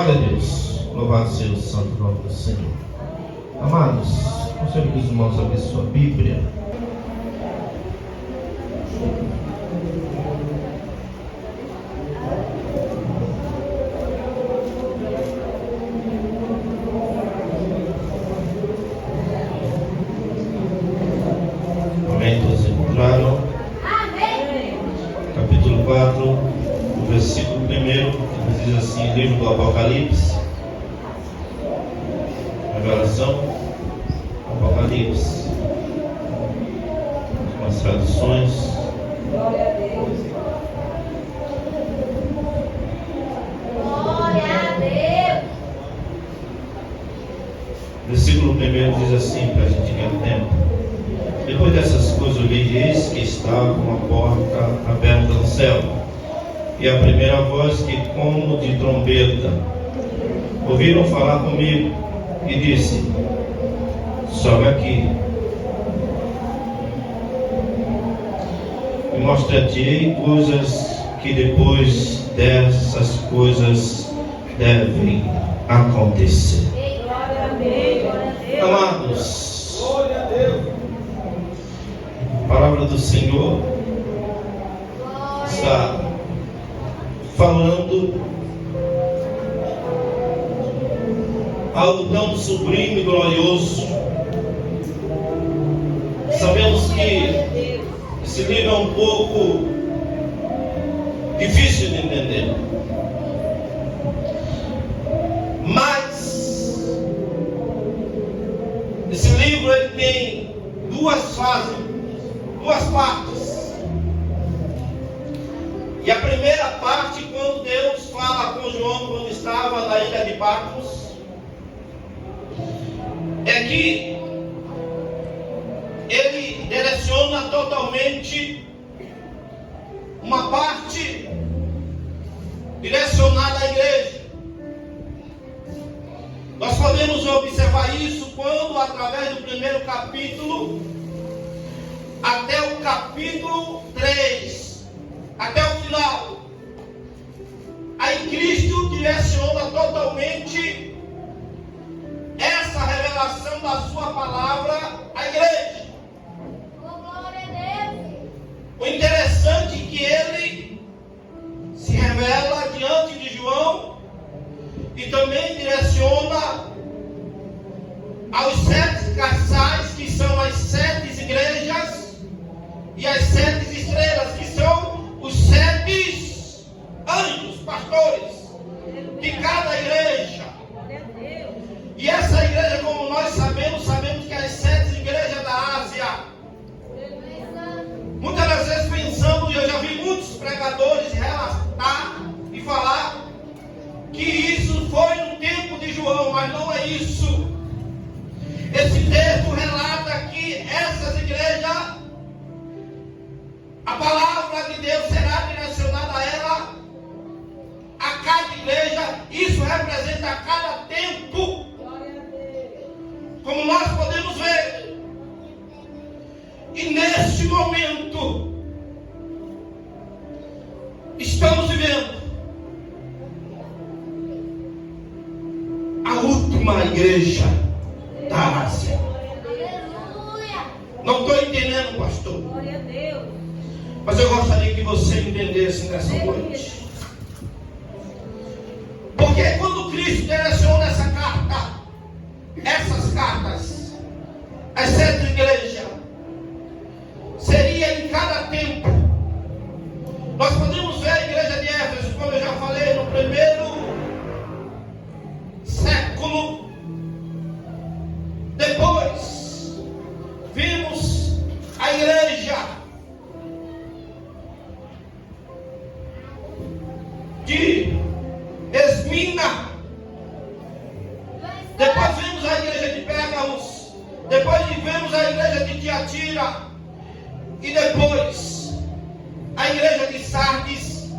Glória a Deus. Louvado seja o santo nome do Senhor. Amados, conselho que os irmãos abrir sua Bíblia. Amém? Todos encontraram? Capítulo 4, o versículo 1, diz assim: livro do Apocalipse, Revelação, Apocalipse, as traduções. Glória a Deus. Glória a Deus. Versículo 1 diz assim, para a gente ganhar tempo: depois dessas coisas olhei, eis que estava uma porta aberta no céu, e a primeira voz que como de trombeta ouviram falar comigo, e disse: sobe aqui, e mostrar-te-ei coisas que depois dessas coisas devem acontecer. Glória a Deus. Glória a Deus. Amados, Glória a Deus. a palavra do Senhor está falando algo tão sublime e glorioso. Sabemos que esse livro é um pouco difícil de entender, mas esse livro ele tem duas fases, duas partes. E a primeira parte, quando Deus fala com João quando estava na ilha de Patmos, é que ele direciona totalmente uma parte direcionada à igreja. Nós podemos observar isso quando, através do primeiro capítulo até o capítulo 3, até o final, aí Cristo direciona totalmente essa revelação da sua palavra à igreja. Glória a Deus. O interessante é que ele se revela diante de João e também direciona aos 7 casais, que são as 7 igrejas, e as 7 estrelas, que são os 7 anjos, pastores de cada igreja. E essa igreja, como nós sabemos que as 7 igrejas da Ásia, muitas das vezes pensando, e eu já vi muitos pregadores relatar e falar que isso foi no tempo de João, mas não é isso. Esse texto relata que essas igrejas, a palavra de Deus será direcionada a ela, a cada igreja. Isso representa a cada tempo, como nós podemos ver. E neste momento estamos vivendo a última igreja da Ásia. Aleluia. Não estou entendendo, pastor, Glória a Deus. mas eu gostaria que você entendesse nessa noite. Porque quando Cristo direciona essa carta, essas cartas, as 7 igrejas, seria em cada tempo. Nós podemos ver a igreja de Éfeso, como eu já falei, no primeiro século. Depois vimos a igreja de Esmina. Depois vimos a igreja de Pérgamos. Depois vimos a igreja de Tiatira. E depois a igreja de Sardes,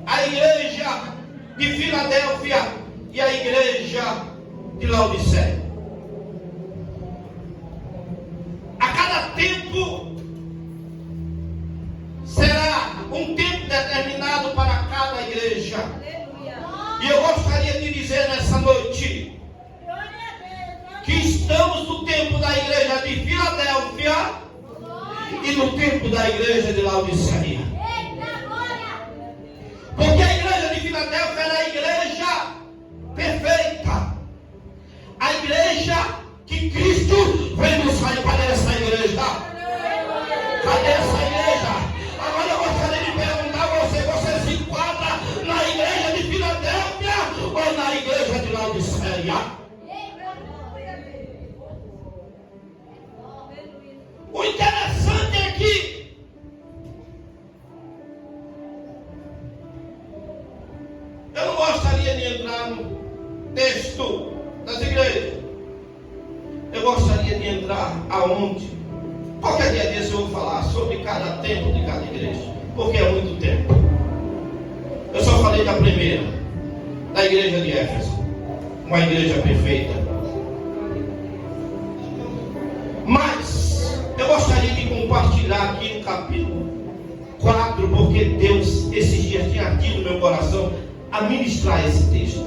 a igreja de Filadélfia e a igreja de Laodiceia. A cada tempo será um tempo determinado para cada igreja. E eu gostaria de dizer dizer nessa noite que estamos no tempo da igreja de Filadélfia e no tempo da igreja de Laodiceia. Porque a igreja de Filadélfia era a igreja perfeita, a igreja que Cristo veio nos sair. Cadê essa igreja? Cadê essa igreja? Agora eu gostaria de perguntar a você: você se enquadra na igreja de Filadélfia ou na igreja de Laodiceia? O interessante é que eu não gostaria de entrar no texto das igrejas. Eu gostaria de entrar aonde? Qualquer dia desse eu vou falar sobre cada tempo de cada igreja, porque é muito tempo. Eu só falei da primeira, da igreja de Éfeso, uma igreja perfeita. Mas eu gostaria de compartilhar aqui no capítulo 4, porque Deus esses dias tinha aqui no meu coração a ministrar esse texto.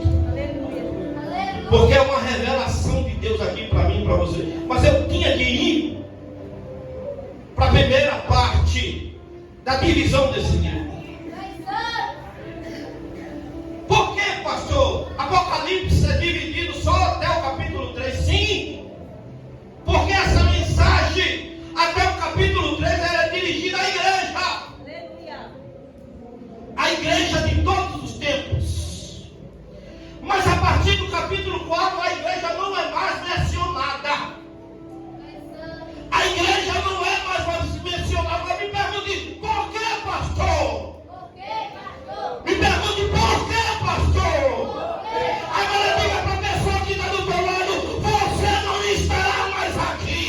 Porque é uma revelação de Deus aqui para mim e para você. Mas eu tinha que ir para a primeira parte da divisão desse livro. Por que, pastor? Apocalipse é dividido só até o capítulo 3? Sim, porque essa mensagem até o capítulo 3 era dirigida à igreja. A igreja de todos os tempos. Mas a partir do capítulo 4 a igreja não é mais mencionada. A igreja não é mais mencionada. Mas me pergunte, por que, pastor? Me pergunte, por que, pastor? Agora diga para a pessoa que está do teu lado: você não estará mais aqui.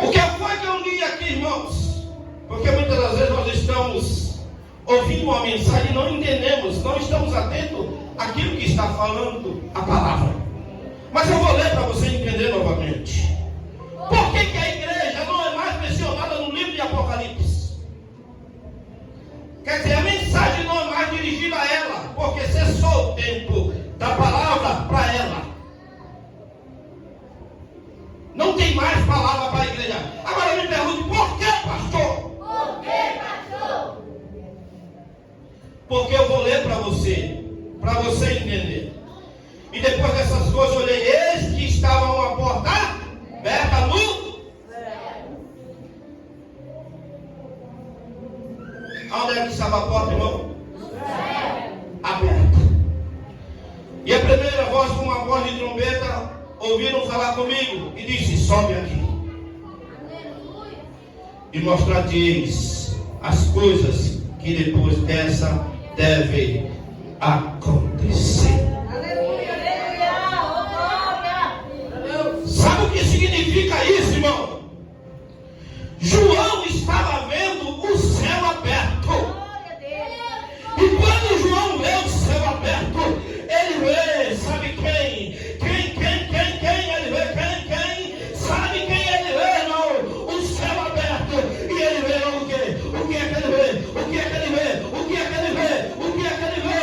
O que foi que eu li aqui, irmãos? Porque muitas das vezes nós estamos ouvindo uma mensagem e não entendemos, não estamos atentos àquilo que está falando a palavra. Mas eu vou ler para você entender novamente. Por que a igreja não é mais mencionada no livro de Apocalipse? Quer dizer, a mensagem não é mais dirigida a ela, porque cessou o tempo da palavra para ela. Não tem mais palavra para a igreja. Agora me pergunte, por que, pastor? Por que, pastor? Porque eu vou ler para você entender. E depois dessas coisas eu olhei, eis que estava uma porta aberta no céu. Onde é que estava a porta, irmão? Céu. Aberta. E a primeira voz, com uma voz de trombeta, ouviram falar comigo e disse: sobe aqui e mostrar-te-eis as coisas que depois dessa devem acontecer. Sabe o que significa isso, irmão? João estava vendo o céu aberto. E quando João vê o céu aberto, ele vê, sabe quem? Ele vê quem? Sabe quem ele vê, irmão? O céu aberto. E ele vê o quê? O que é que ele vê? O que é que ele vê? O que é que ele vê? O que é que ele vê?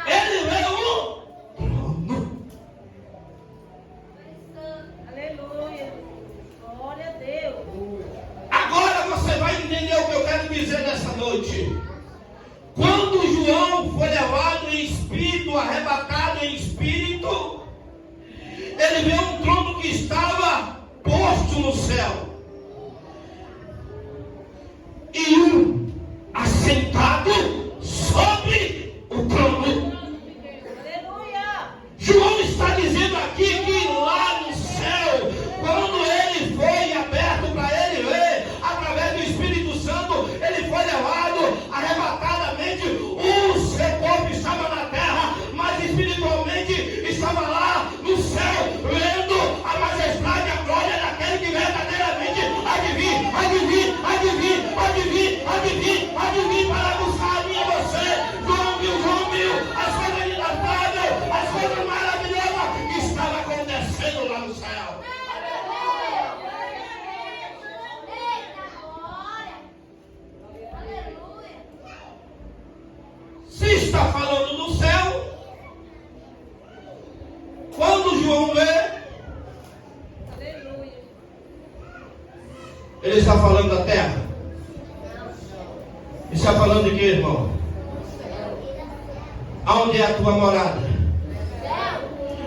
Ele vê o trono. Aleluia. Glória a Deus. Agora você vai entender o que eu quero dizer nessa noite. Quando João foi levado em espírito, arrebatado em espírito, ele vê um trono que estava posto no céu. E um assentado sobre o trono. Aleluia. João está dizendo aqui que lá no céu, quando ele foi aberto para ele ver, através do Espírito Santo, ele foi levado arrebatadamente. O seu corpo estava na terra, mas espiritualmente estava lá no céu, vendo a majestade e a glória daquele que verdadeiramente há de vir, há de vir, há de vir, João vê, ele está falando da terra. Está falando de quê, irmão? Aonde é a tua morada?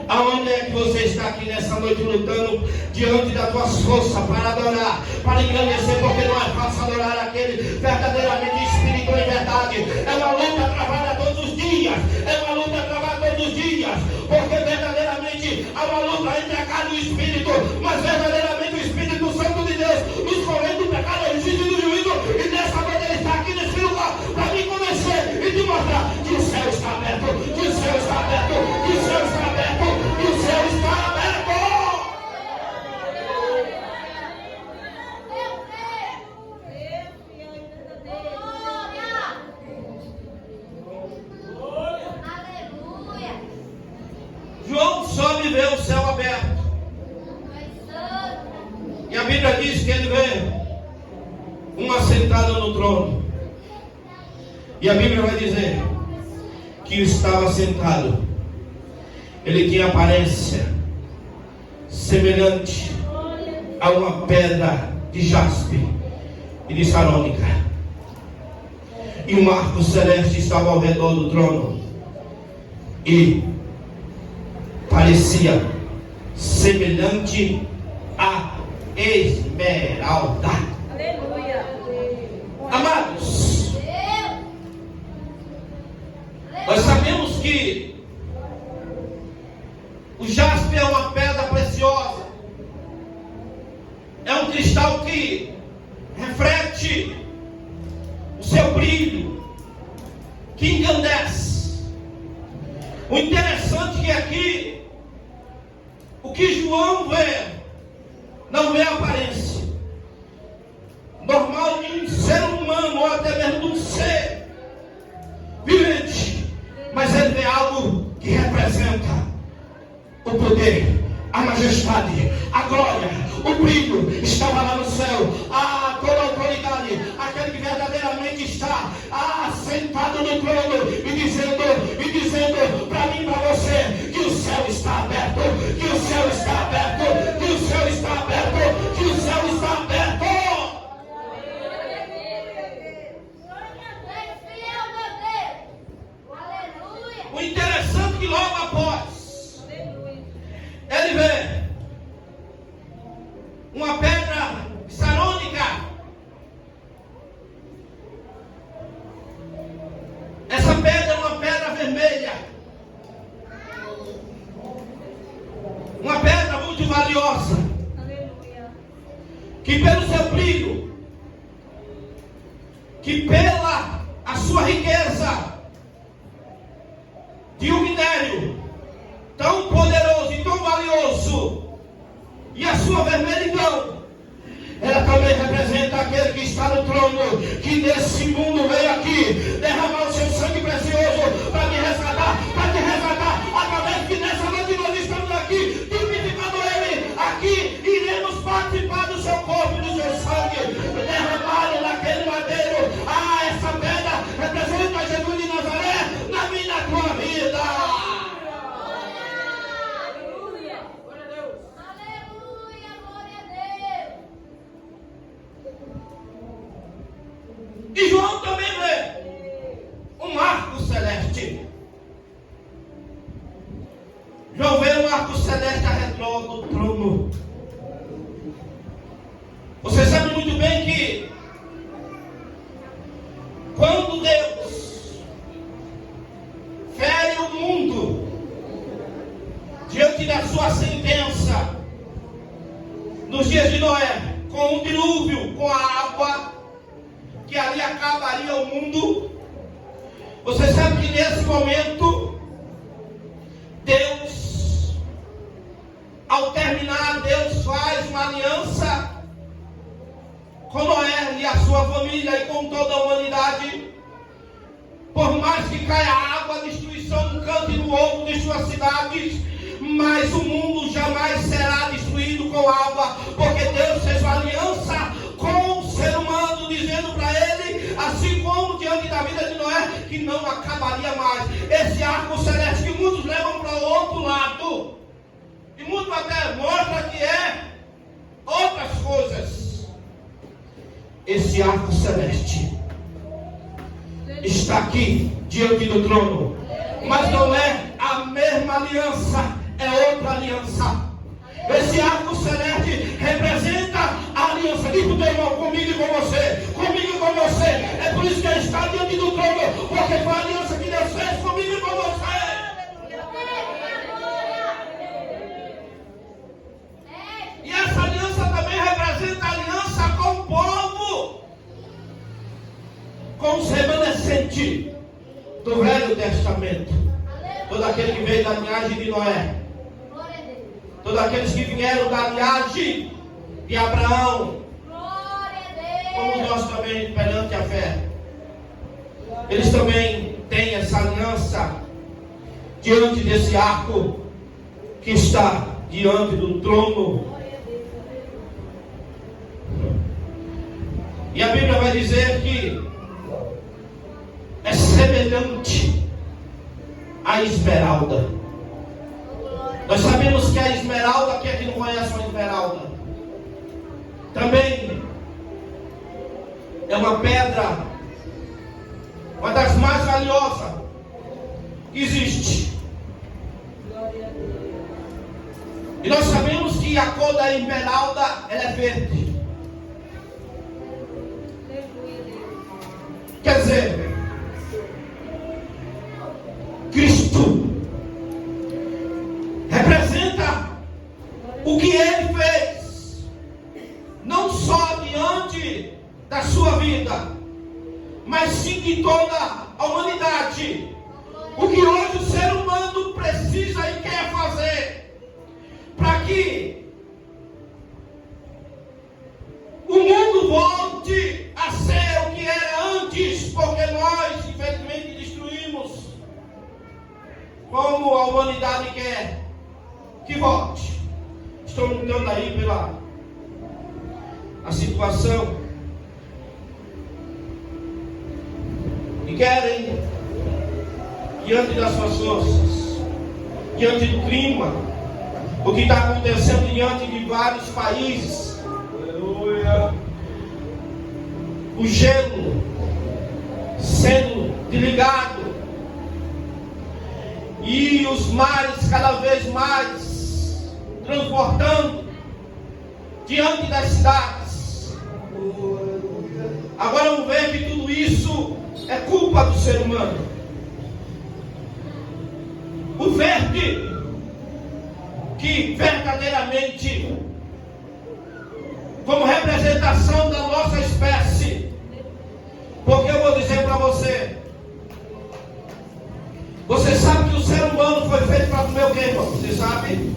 Aonde é que você está aqui nessa noite lutando diante das tuas forças para adorar, para engrandecer, porque não é fácil adorar aquele verdadeiramente espírito em verdade. É uma luta travada todos os dias, é uma luta travada todos os dias, porque verdadeiramente há uma luta entre a carne e o espírito, mas verdadeiramente o Espírito Santo de Deus nos correndo do pecado, do juízo e do juízo, e nessa noite ele está aqui nesse lugar para me convencer e te mostrar que o céu está aberto, que o céu está aberto, que o céu está aberto. E o céu está aberto. João sobe e vê o céu aberto. E a Bíblia diz que ele vê um assentado no trono. E a Bíblia vai dizer que estava sentado. Ele tinha aparência semelhante a uma pedra de jaspe e de sarônica. E um arco celeste estava ao redor do trono. E parecia semelhante a esmeralda. Aleluia. Amados, nós sabemos que o jaspe é uma pedra preciosa. É um cristal que reflete o seu brilho, que engrandece. O interessante é que aqui, o que João vê, não vê a aparência normal de um ser humano, ou até mesmo de um ser vivente, mas ele vê algo que representa o poder, a majestade, a glória, o brilho estava lá no céu. Toda a autoridade, aquele que verdadeiramente está sentado no trono e dizendo para mim e para você que o céu está aberto, que o céu está aberto, que o céu está aberto, que o céu está aberto. O interessante é que logo após ele vê uma pedra sarônica. Essa pedra é uma pedra vermelha, uma pedra muito valiosa, que pelo seu brilho, que pela a sua riqueza de um minério tão poderoso e tão valioso, e a sua vermelhidão, ela também representa aquele que está no trono, que nesse mundo veio aqui derramar o seu sangue precioso para te resgatar, através que nessa noite nós estamos aqui, tipificando ele, aqui iremos participar do seu corpo e do seu sangue, derramado naquele madeiro. Essa pedra representa Jesus de Nazaré na minha e na tua vida. E João também vê um arco celeste. João vê um arco celeste ao redor do trono. Você sabe muito bem que quando Deus fere o mundo diante da sua sentença nos dias de Noé, com um dilúvio, com a água, que ali acabaria o mundo. Você sabe que nesse momento Deus, ao terminar, Deus faz uma aliança com Noé e a sua família e com toda a humanidade. Por mais que caia água, destruição num canto e no outro de suas cidades, mas o mundo jamais será destruído com água, porque Deus fez uma aliança com o ser humano, dizendo para ele, assim como diante da vida de Noé, que não acabaria mais. Esse arco celeste que muitos levam para o outro lado, esse arco celeste está aqui diante do trono, mas não é a mesma aliança, é outra aliança. Esse arco celeste representa a aliança. Diga o teu irmão, comigo e com você, comigo e com você. É por isso que ele está diante do trono, porque foi a aliança que Deus fez comigo e com você. E essa aliança também representa a aliança com o povo, com os remanescentes do Velho Testamento. Todo aquele que veio da linhagem de Noé, todos aqueles que vieram da linhagem de Abraão, como nós também perante a fé, eles também têm essa aliança diante desse arco que está diante do trono. E a Bíblia vai dizer que é semelhante à esmeralda. Nós sabemos que a esmeralda, quem é que não conhece uma esmeralda? Também é uma pedra, uma das mais valiosas que existe. E nós sabemos que a cor da esmeralda, ela é verde. Quer dizer, Cristo representa o que Ele fez, não só diante da sua vida, mas sim de toda a humanidade. O que hoje o ser humano precisa e quer fazer para que o mundo volte a ser o que era antes, porque nós infelizmente destruímos, como a humanidade quer que volte. Estou lutando aí pela a situação e querem, diante das suas forças, diante do clima, o que está acontecendo diante de vários países, o gelo sendo desligado e os mares cada vez mais transportando diante das cidades. Agora vamos ver que tudo isso é culpa do ser humano. O verde, que verdadeiramente, como representação da nossa espécie, porque eu vou dizer para você, você sabe que o ser humano foi feito para comer o quê, irmão? Você sabe?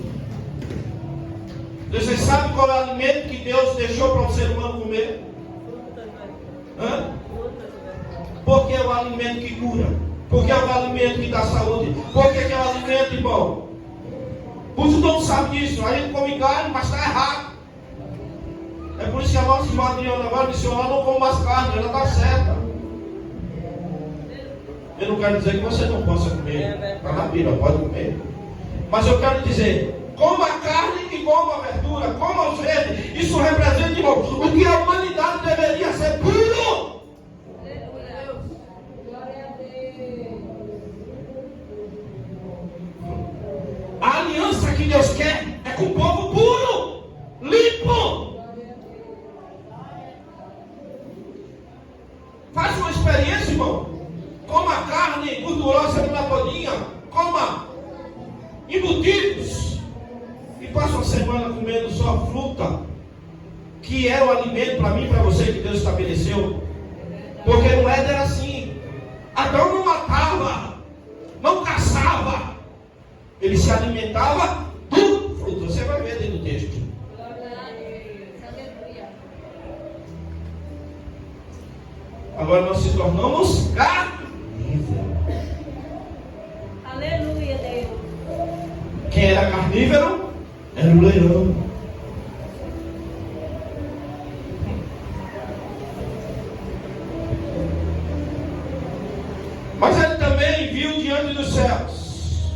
Você sabe qual é o alimento que Deus deixou para o ser humano comer? Porque é o alimento que cura, porque é o alimento que dá saúde, porque é o alimento, irmão. Muitos não sabem disso. A gente come carne, mas está errado. É por isso que a nossa irmã Adriana agora disse: ela não come mais carne, ela está certa. Eu não quero dizer que você não possa comer, está na Bíblia, pode comer. Mas eu quero dizer: coma a carne e coma a verdura, coma os verdes. Isso representa, irmão, o que a humanidade deveria ser puro. A aliança que Deus quer é com o povo puro, limpo. Faz uma experiência, irmão. Coma carne gordurosa pela todinha, coma embutidos e passa uma semana comendo só fruta, que é o alimento para mim e para você que Deus estabeleceu. Porque no Éden era assim. Adão não matava, não caçava, ele se alimentava do fruto. Você vai ver dentro do texto. Agora nós se tornamos carnívoros. Aleluia, Deus. Quem era carnívoro era o leão. Mas ele também viu diante dos céus.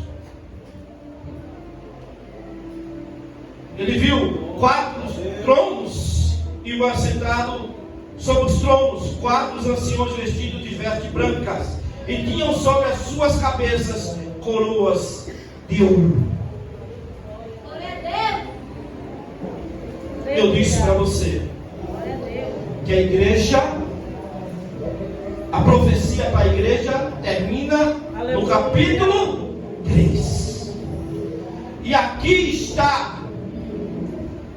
Ele viu 4 tronos e o assentado sobre os tronos 4 anciões vestidos de vestes brancas, e tinham sobre as suas cabeças coroas de ouro. Eu disse para você que a igreja, a profecia para a igreja termina no capítulo 3. E aqui está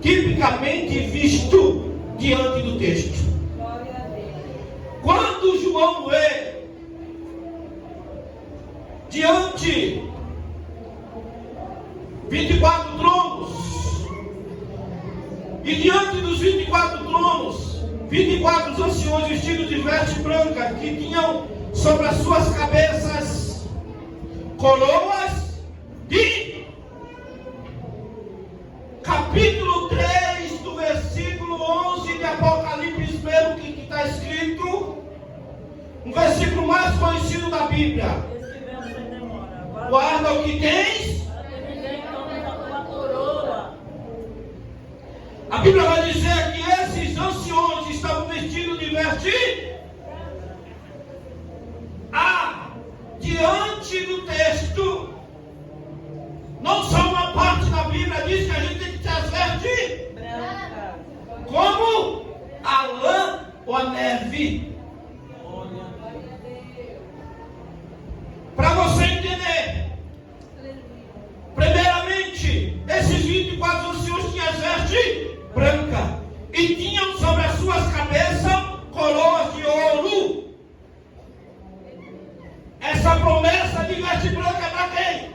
tipicamente visto diante do texto. Quando João vê diante 24 tronos, e diante dos 24 tronos, 24 anciões vestidos de veste branca, que tinham sobre as suas cabeças coroas de... Capítulo 3, do versículo 11 de Apocalipse, mesmo que está escrito, um versículo mais conhecido da Bíblia. Guarda o que tens. A Bíblia vai dizer que esses anciões estavam vestidos de veste. Diante do texto, não só uma parte da Bíblia diz que a gente tem que ter as vestes como a lã ou a neve. Para você entender, primeiramente, esses 24 anciões tinham as vestes brancas e tinham sobre as suas cabeças coroas de ouro. Essa promessa de veste branca é para quem?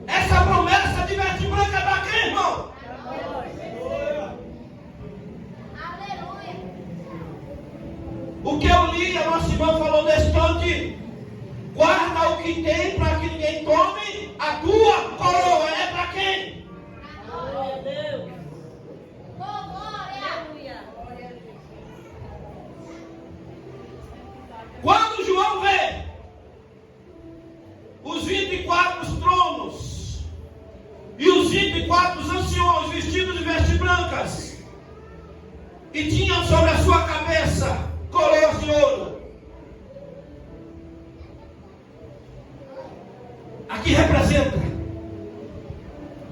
Essa promessa de veste branca é para quem, irmão? Aleluia. O que eu li, a nossa irmã falou nesse instante: guarda o que tem para que ninguém tome a tua coroa. É para quem? Glória a Deus. Quando João vê os 24 tronos e os 24 anciões vestidos de vestes brancas, e tinham sobre a sua cabeça coroas de ouro, aqui representa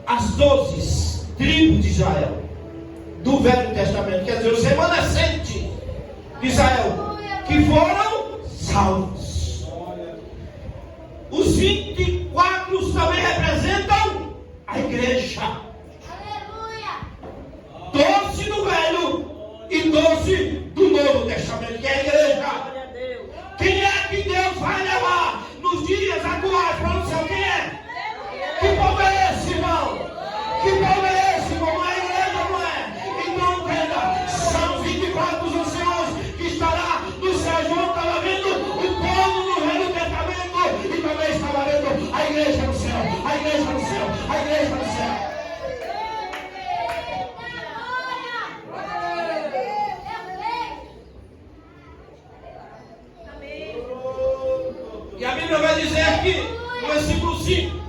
as 12 tribos de Israel do Velho Testamento, quer dizer, os remanescentes de Israel que foram salvos. Os 24 também representam a igreja. Aleluia. 12 do Velho e 12 do Novo Testamento, que é a igreja. Quem é que Deus vai levar nos dias atuais para não sei quem é? Que povo é esse, irmão? Que povo é esse, irmão? Não é a igreja, não é? Então entenda, são 24 anciões que estará no céu. João estava vendo o povo no Velho Testamento e também estava vendo a igreja no céu, a igreja no céu, a igreja no céu. E a Bíblia vai dizer aqui, no versículo 5,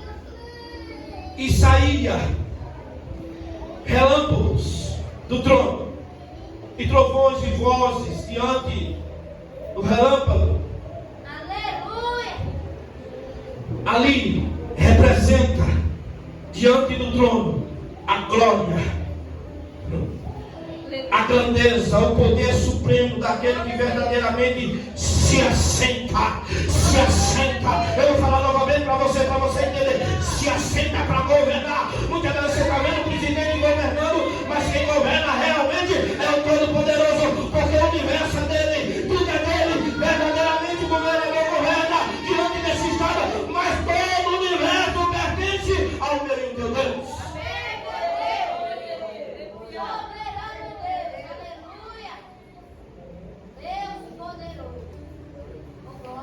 e saía relâmpagos do trono, e trovões e vozes diante do relâmpago. Aleluia. Ali representa, diante do trono, a glória, a grandeza, o poder supremo daquele que verdadeiramente se assenta. Eu vou falar novamente para você entender. Se assenta para governar. Muitas vezes você está vendo o presidente governando, mas quem governa realmente é o Todo-Poderoso, porque o universo é dele, tudo é dele. Verdadeiramente o governador governa diante desse estado, mas todo o universo pertence ao meu e teu Deus.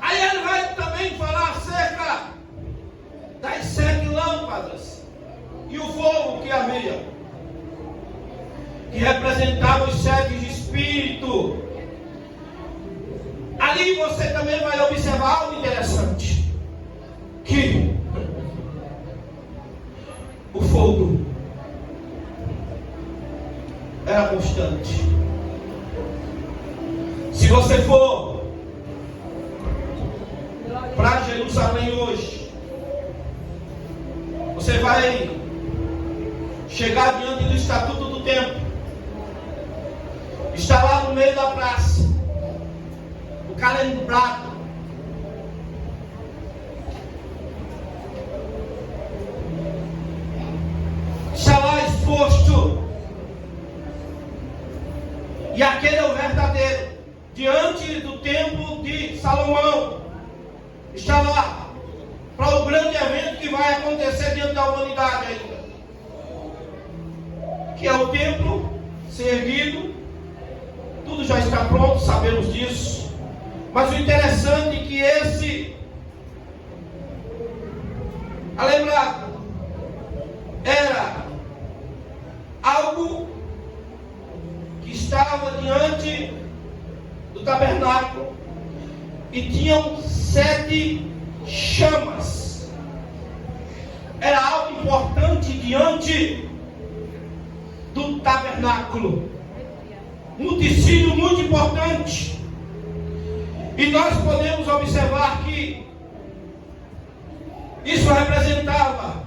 Aí ele vai também falar acerca das 7 lâmpadas e o fogo que havia, que representava os 7 espíritos. Ali você também vai observar algo interessante, que o fogo era constante. você for para Jerusalém hoje, você vai chegar diante do Estatuto do Templo. Está lá no meio da praça, o calembrado. Está lá exposto. E aquele é o verdadeiro. Diante do templo de Salomão. Está lá. Para o grande evento que vai acontecer diante da humanidade ainda. Que é o templo ser erguido. Tudo já está pronto, sabemos disso. Mas o interessante é que esse alembrado era algo que estava diante do tabernáculo e tinham 7 chamas. Era algo importante diante do tabernáculo. Um utensílio muito importante. E nós podemos observar que isso representava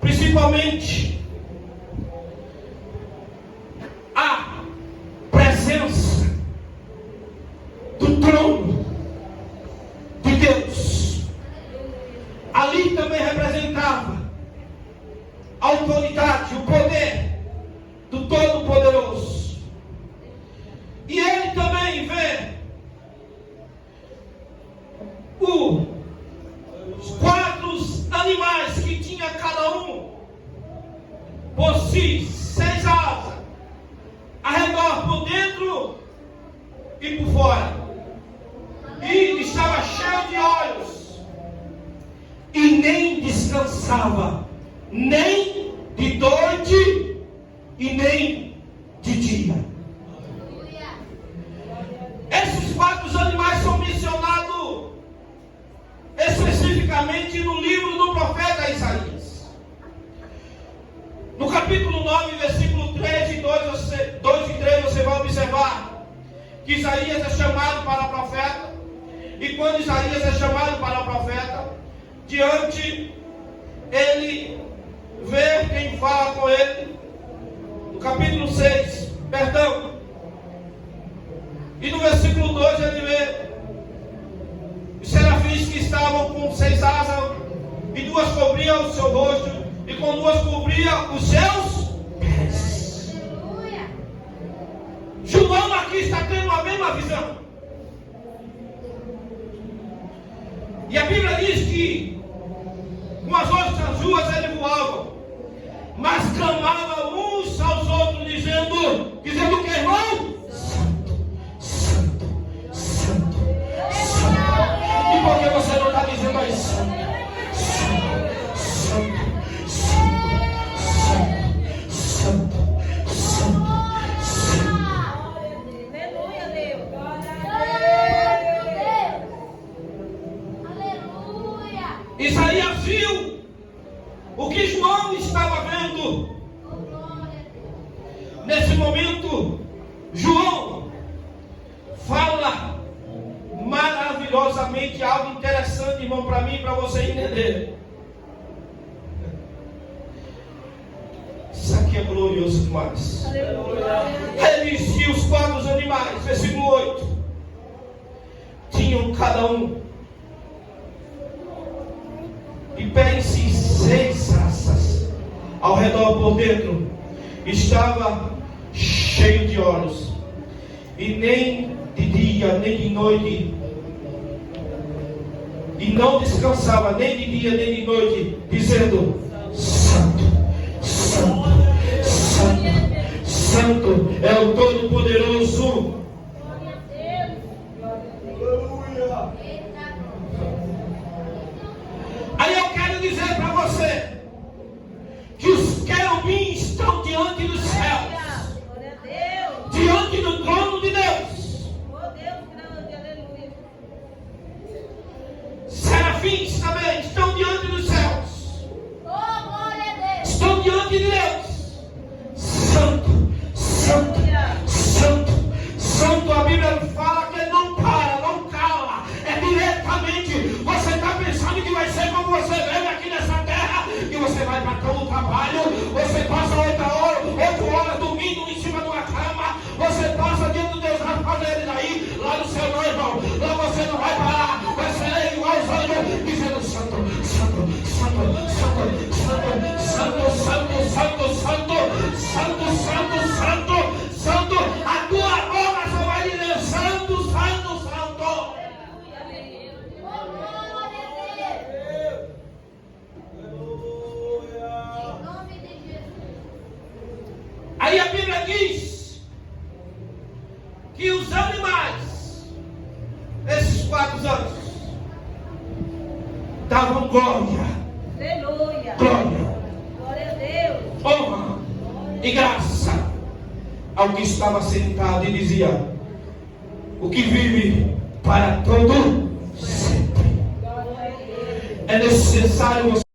principalmente a presença do trono de Deus. Ali também representava a autoridade, o poder do Todo-Poderoso. E ele também vê os 4 animais que tinha cada um por si 6 asas, arredor, por dentro e por fora, e estava cheio de olhos, e nem descansava, nem de noite e nem de dia. Esses 4 animais são mencionados especificamente no livro do profeta Isaías. No capítulo 9, versículo 3 e 2 e 3, você vai observar que Isaías é chamado para profeta. E quando Isaías é chamado para profeta, diante ele vê quem fala com ele. No capítulo 6, perdão. E no versículo 2 ele vê os serafins que estavam com 6 asas, e 2 cobriam o seu rosto, e com 2 cobriam os seus pés. João aqui está tendo a mesma visão. E a Bíblia diz que com as outras 2 ele voava, mas clamava uns aos outros, dizendo o que, irmão? E por que você não está dizendo aí santo? Aleluia, Deus. Aleluia. Isaías viu o que João estava vendo. Nesse momento, João fala maravilhosamente algo interessante, irmão, para mim e para você entender. Isso aqui é glorioso demais. Ele disse que os 4 animais, versículo 8, tinham cada um de pé em si 6 asas, ao redor por dentro estava cheio de olhos, e nem de dia nem de noite, e não descansava nem de dia nem de noite, dizendo: Santo, Santo, Santo, Santo é o Todo-Poderoso. Aí eu quero dizer para você que os querubins estão diante dos céus, diante do trono de Deus. Serafins também estão diante dos céus. que os animais, esses 4 anos, davam glória, Aleluia. glória, Glória a Deus. honra e graça ao que estava sentado e dizia: o que vive para todo sempre. É necessário você